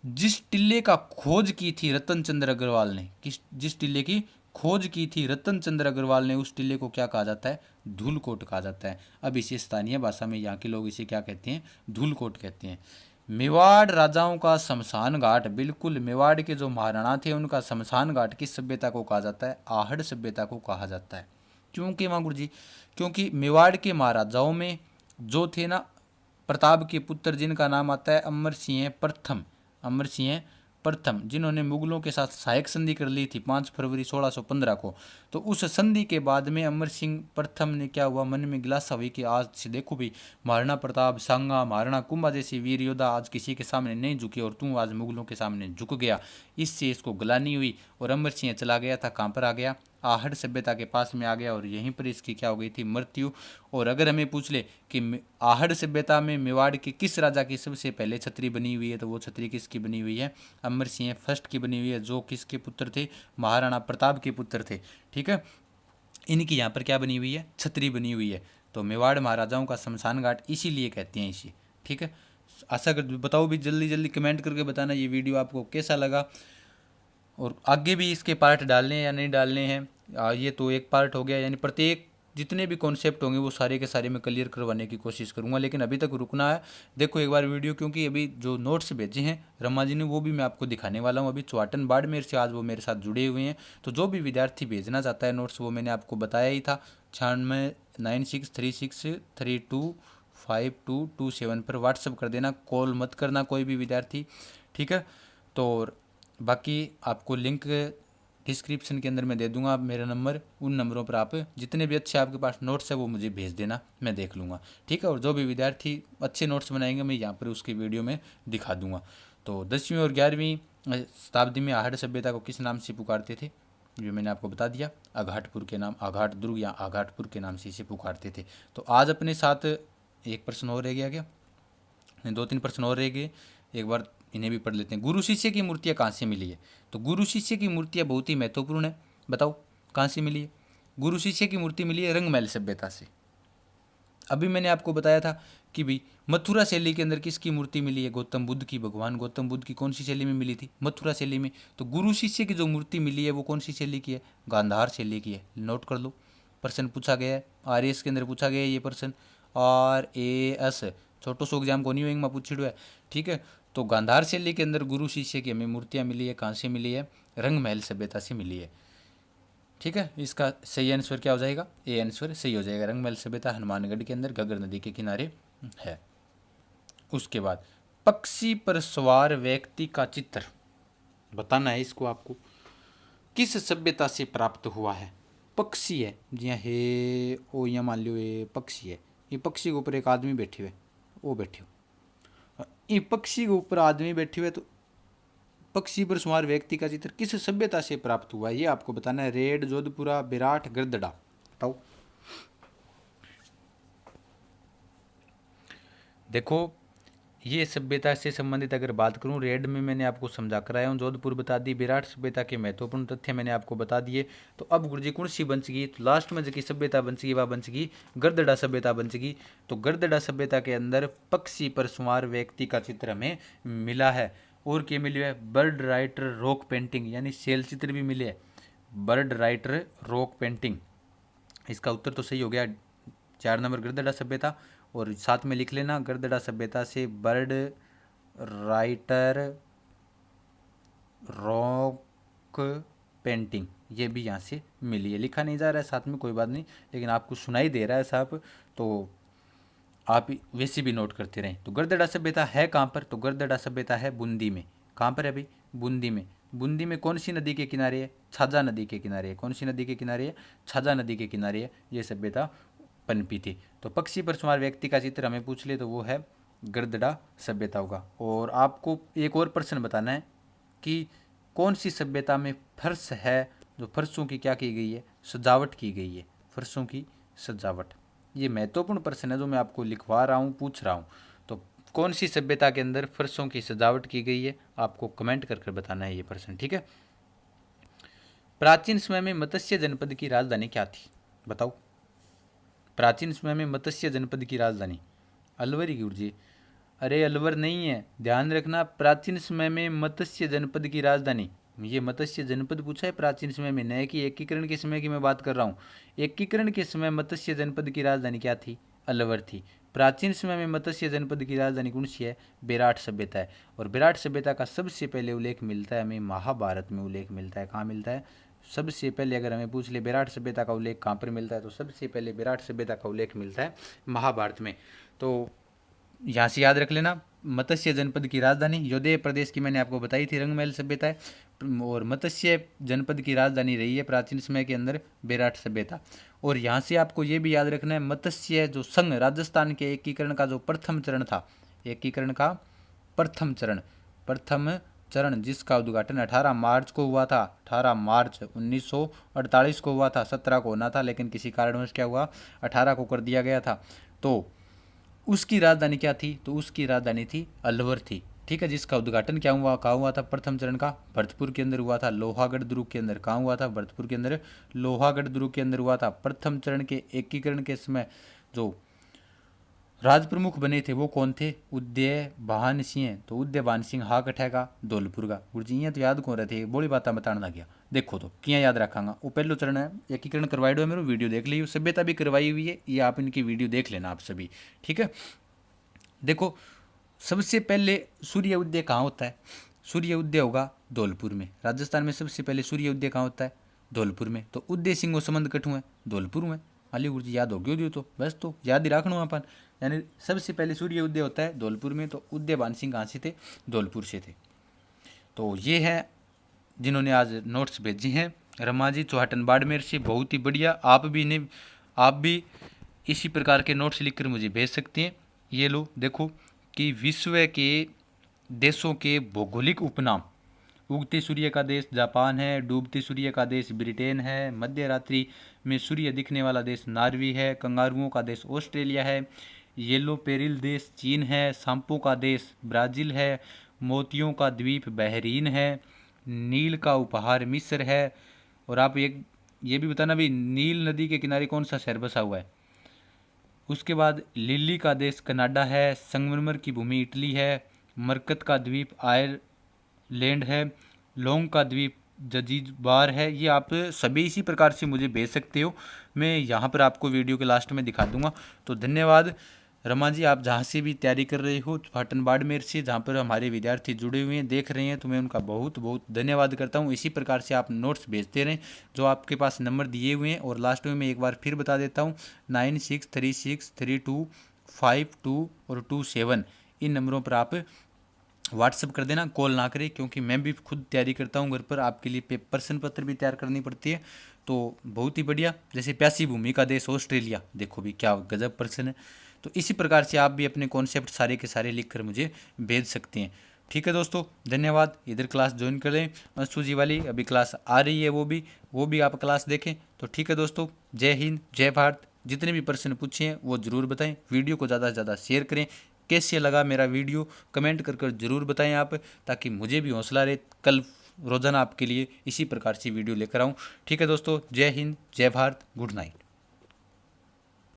जिस टिल्ले का खोज की थी रतन चंद्र अग्रवाल ने, जिस टिल्ले की खोज की थी रतन चंद्र अग्रवाल ने, उस टिल्ले को क्या कहा जाता है? धूलकोट कहा जाता है। अब इसे स्थानीय भाषा में यहाँ के लोग इसे क्या कहते हैं? धूलकोट कहते हैं। मेवाड़ राजाओं का शमशान घाट, बिल्कुल मेवाड़ के जो महाराणा थे उनका शमशान घाट किस सभ्यता को कहा जाता है? आहड़ सभ्यता को कहा जाता है। क्योंकि मां गुरु जी, क्योंकि मेवाड़ के महाराजाओं में जो थे ना, प्रताप के पुत्र जिनका नाम आता है अमर सिंह प्रथम, अमर सिंह प्रथम, जिन्होंने मुगलों के साथ सहायक संधि कर ली थी 5 फरवरी 1615 को। तो उस संधि के बाद में अमर सिंह प्रथम ने क्या हुआ, मन में गिलासा हुई कि आज से देखो भी महाराणा प्रताप, सांगा, महाराणा कुंभा जैसे वीर योद्धा आज किसी के सामने नहीं झुके और तू आज मुगलों के सामने झुक गया। इससे इसको ग्लानि हुई और अमर सिंह चला गया था, कहाँ पर आ गया? आहड़ सभ्यता के पास में आ गया और यहीं पर इसकी क्या हो गई थी? मृत्यु। और अगर हमें पूछ ले कि आहड़ सभ्यता में मेवाड़ के किस राजा की सबसे पहले छतरी बनी हुई है, तो वो छतरी किसकी बनी हुई है? अमर सिंह फर्स्ट की बनी हुई है, जो किसके पुत्र थे? महाराणा प्रताप के पुत्र थे, ठीक है। इनकी यहाँ पर क्या बनी हुई है? छतरी बनी हुई है। तो मेवाड़ महाराजाओं का शमशान घाट इसीलिए कहते हैं इसे, ठीक है। आशा कर बताओ भी, जल्दी जल्दी कमेंट करके बताना ये वीडियो आपको कैसा लगा, और आगे भी इसके पार्ट डालने हैं या नहीं डालने हैं। ये तो एक पार्ट हो गया, यानी प्रत्येक जितने भी कॉन्सेप्ट होंगे वो सारे के सारे मैं क्लियर करवाने की कोशिश करूंगा, लेकिन अभी तक रुकना है। देखो एक बार वीडियो, क्योंकि अभी जो नोट्स भेजे हैं रमा जी ने वो भी मैं आपको दिखाने वाला हूँ। अभी चौहाटन बाड़मेर से आज वो मेरे साथ जुड़े हुए हैं, तो जो भी विद्यार्थी भेजना चाहता है नोट्स वो मैंने आपको बताया ही था। 9696325227 पर व्हाट्सअप कर देना, कॉल मत करना कोई भी विद्यार्थी, ठीक है। तो बाकी आपको लिंक डिस्क्रिप्शन के अंदर मैं दे दूंगा, मेरा नंबर, उन नंबरों पर आप जितने भी अच्छे आपके पास नोट्स है वो मुझे भेज देना, मैं देख लूँगा, ठीक है। और जो भी विद्यार्थी अच्छे नोट्स बनाएंगे मैं यहाँ पर उसकी वीडियो में दिखा दूंगा। तो 10वीं और 11वीं शताब्दी में आहड़ सभ्यता को किस नाम से पुकारते थे, ये मैंने आपको बता दिया। अघाटपुर के नाम, अघाट दुर्ग या अघाटपुर के नाम से इसे पुकारते थे। तो आज अपने साथ एक प्रश्न और रह गया क्या? नहीं, 2-3 प्रश्न और रह गए, एक बार इन्हें भी पढ़ लेते हैं। गुरु शिष्य की मूर्तियाँ कहाँ से मिली है? तो गुरु शिष्य की मूर्तियाँ बहुत ही महत्वपूर्ण है, बताओ कहाँ से मिली है? गुरु शिष्य की मूर्ति मिली है रंगमहल सभ्यता से। अभी मैंने आपको बताया था कि भाई मथुरा शैली के अंदर किसकी मूर्ति मिली है? गौतम बुद्ध की। भगवान गौतम बुद्ध की कौन सी शैली में मिली थी? मथुरा शैली में। तो गुरु शिष्य की जो मूर्ति मिली है वो कौन सी शैली की है? गांधार शैली की है। नोट कर लो, प्रश्न पूछा गया है RAS के अंदर, पूछा गया है ये प्रश्न, RAS, छोटो सो एग्जाम को नहीं होंगे पूछिड़ो है, ठीक है। तो गांधार शैली के अंदर गुरु शिष्य की हमें मूर्तियाँ मिली है, कहाँ से मिली है? रंगमहल सभ्यता से मिली है, ठीक है। इसका सही आंसर क्या हो जाएगा? ए आंसर सही हो जाएगा। रंगमहल सभ्यता हनुमानगढ़ के अंदर घग्गर नदी के किनारे है। उसके बाद पक्षी पर सवार व्यक्ति का चित्र बताना है इसको आपको, किस सभ्यता से प्राप्त हुआ है? पक्षी है जी हाँ, हे ओ यहाँ मान लो ये पक्षी है, ये पक्षी के ऊपर एक आदमी बैठे हुए, वो बैठे हो, ये पक्षी के ऊपर आदमी बैठे हुए, तो पक्षी पर सवार व्यक्ति का चित्र किस सभ्यता से प्राप्त हुआ है ये आपको बताना है। रेड, जोधपुरा, विराट, गिरदड़ा, बताओ। देखो ये सभ्यता से संबंधित अगर बात करूं, रेड में मैंने आपको समझा कर आया हूँ, जोधपुर बता दी, विराट सभ्यता के महत्वपूर्ण तथ्य मैंने आपको बता दिए। तो अब गुरुजी कौन सी बन सकी, तो लास्ट में जो सभ्यता बन सकी वह बन सकी गरदड़ा सभ्यता बन सकी। तो गरदड़ा सभ्यता के अंदर पक्षी पर सवार व्यक्ति का चित्र हमें मिला है। और क्या मिले है, बर्ड राइटर रॉक पेंटिंग यानी सेल चित्र भी मिले है, बर्ड राइटर रॉक पेंटिंग। इसका उत्तर तो सही हो गया 4 नंबर गरदड़ा सभ्यता। और साथ में लिख लेना गरदड़ा सभ्यता से बर्ड राइटर रॉक पेंटिंग, ये भी यहाँ से मिली है। लिखा नहीं जा रहा है साथ में, कोई बात नहीं, लेकिन आपको सुनाई दे रहा है साहब, तो आप वैसे भी नोट करते रहें। तो गरदड़ा सभ्यता है कहाँ पर, तो गरदड़ा सभ्यता है बूंदी में। कहाँ पर है भाई, बूंदी में। बूंदी में कौन सी नदी के किनारे है, छाजा नदी के किनारे है। कौन सी नदी के किनारे है, छाजा नदी के किनारे है ये सभ्यता पनपी थी। तो पक्षी पर सवार व्यक्ति का चित्र हमें पूछ ले तो वो है गरदड़ा सभ्यता होगा। और आपको एक और प्रश्न बताना है कि कौन सी सभ्यता में फर्श है, जो फर्शों की क्या की गई है, सजावट की गई है, फर्शों की सजावट। ये महत्वपूर्ण प्रश्न है जो मैं आपको लिखवा रहा हूँ, पूछ रहा हूँ। तो कौन सी सभ्यता के अंदर फर्शों की सजावट की गई है, आपको कमेंट करके बताना है ये प्रश्न, ठीक है। प्राचीन समय में मत्स्य जनपद की राजधानी क्या थी, बताओ। प्राचीन समय में मत्स्य जनपद की राजधानी अलवर ही गुरुजी। अरे अलवर नहीं है, ध्यान रखना, प्राचीन समय में मत्स्य जनपद की राजधानी, ये मत्स्य जनपद पूछा है प्राचीन समय में, नए की एकीकरण के समय की मैं बात कर रहा हूँ। एकीकरण के समय मत्स्य जनपद की राजधानी क्या थी, अलवर थी। प्राचीन समय में मत्स्य जनपद की राजधानी कौन सी है, विराट सभ्यता है। और विराट सभ्यता का सबसे पहले उल्लेख मिलता है हमें महाभारत में, उल्लेख मिलता है, कहाँ मिलता है, सबसे पहले अगर हमें पूछ ले विराट सभ्यता का उल्लेख कहाँ पर मिलता है, तो सबसे पहले विराट सभ्यता का उल्लेख मिलता है महाभारत में। तो यहाँ से याद रख लेना, मत्स्य जनपद की राजधानी योधेय प्रदेश की मैंने आपको बताई थी, रंगमहल सभ्यता है। और मत्स्य जनपद की राजधानी रही है प्राचीन समय के अंदर विराट सभ्यता। और यहाँ से आपको ये भी याद रखना है, मत्स्य जो संघ राजस्थान के एकीकरण का जो प्रथम चरण था, एकीकरण का प्रथम चरण जिसका उद्घाटन 18 मार्च को हुआ था, 18 मार्च 1948 को हुआ था, 17 को होना था लेकिन किसी कारणवश क्या हुआ, 18 को कर दिया गया था। तो उसकी राजधानी क्या थी, तो उसकी राजधानी थी अलवर थी, ठीक है। जिसका उद्घाटन क्या हुआ, कहाँ हुआ था, प्रथम चरण का भरतपुर के अंदर हुआ था, लोहागढ़ दुर्ग के अंदर। कहाँ हुआ था, भरतपुर के अंदर, लोहागढ़ दुर्ग के अंदर हुआ था। प्रथम चरण के एकीकरण के समय जो राज प्रमुख बने थे वो कौन थे, उदयभान सिंह। तो उदयभान सिंह हा कठेगा धौलपुर का। गुरुजी तो याद कौन रहे थे, बड़ी बात बताने लग गया। देखो तो किया याद रखांगा, वो पहलो चरण है, एकीकरण करवाई दो मेरे वीडियो देख ली, सभ्यता भी करवाई हुई है, ये आप इनकी वीडियो देख लेना आप सभी, ठीक है। देखो सबसे पहले सूर्य उदय कहाँ होता है, सूर्य उदय होगा धौलपुर में। राजस्थान में सबसे पहले सूर्य उदय कहाँ होता है, धौलपुर में। तो उदय सिंह संबंध कठू है धौलपुर में। अली गुरुजी याद हो गयो दियो, तो बस तो याद ही रखना अपन, यानी सबसे पहले सूर्य उदय होता है धौलपुर में। तो उदयभान सिंह कहाँ से थे, धौलपुर से थे। तो ये है जिन्होंने आज नोट्स भेजी हैं, रमा जी चौहाटन बाड़मेर से, बहुत ही बढ़िया। आप भी इसी प्रकार के नोट्स लिखकर मुझे भेज सकते हैं। ये लो देखो कि विश्व के देशों के भौगोलिक उपनाम, उगते सूर्य का देश जापान है, डूबते सूर्य का देश ब्रिटेन है, मध्य रात्रि में सूर्य दिखने वाला देश नार्वे है, कंगारुओं का देश ऑस्ट्रेलिया है, येलो पेरिल देश चीन है, सांपों का देश ब्राज़ील है, मोतियों का द्वीप बहरीन है, नील का उपहार मिस्र है। और आप ये भी बताना भी नील नदी के किनारे कौन सा शहर बसा हुआ है। उसके बाद लिली का देश कनाडा है, संगमरमर की भूमि इटली है, मरकत का द्वीप आयरलैंड है, लोंग का द्वीप जंजीबार है। ये आप सभी इसी प्रकार से मुझे भेज सकते हो, मैं यहाँ पर आपको वीडियो के लास्ट में दिखा दूंगा। तो धन्यवाद रमा जी, आप जहाँ से भी तैयारी कर रहे हो, पाटन बाड़मेर से जहाँ पर हमारे विद्यार्थी जुड़े हुए हैं देख रहे हैं, तो मैं उनका बहुत बहुत धन्यवाद करता हूँ। इसी प्रकार से आप नोट्स भेजते रहें, जो आपके पास नंबर दिए हुए हैं। और लास्ट में मैं एक बार फिर बता देता हूँ, 96363252 और 27 इन नंबरों पर आप व्हाट्सअप कर देना, कॉल ना करें, क्योंकि मैं भी खुद तैयारी करता हूँ घर पर, आपके लिए प्रश्न पत्र भी तैयार करनी पड़ती है। तो बहुत ही बढ़िया, जैसे प्यासी भूमि का देश ऑस्ट्रेलिया, देखो भी क्या गजब प्रश्न है। तो इसी प्रकार से आप भी अपने कॉन्सेप्ट सारे के सारे लिख कर मुझे भेज सकते हैं, ठीक है दोस्तों। धन्यवाद। इधर क्लास ज्वाइन कर लें, अंशु जी वाली अभी क्लास आ रही है, वो भी आप क्लास देखें। तो ठीक है दोस्तों, जय हिंद जय भारत। जितने भी प्रश्न पूछे हैं वो ज़रूर बताएं, वीडियो को ज़्यादा से ज़्यादा शेयर करें, कैसे लगा मेरा वीडियो कमेंट कर ज़रूर बताएं आप, ताकि मुझे भी हौसला रहे कल रोज़ाना आपके लिए इसी प्रकार से वीडियो लेकर आऊँ। ठीक है दोस्तों, जय हिंद, जय भारत, गुड नाइट।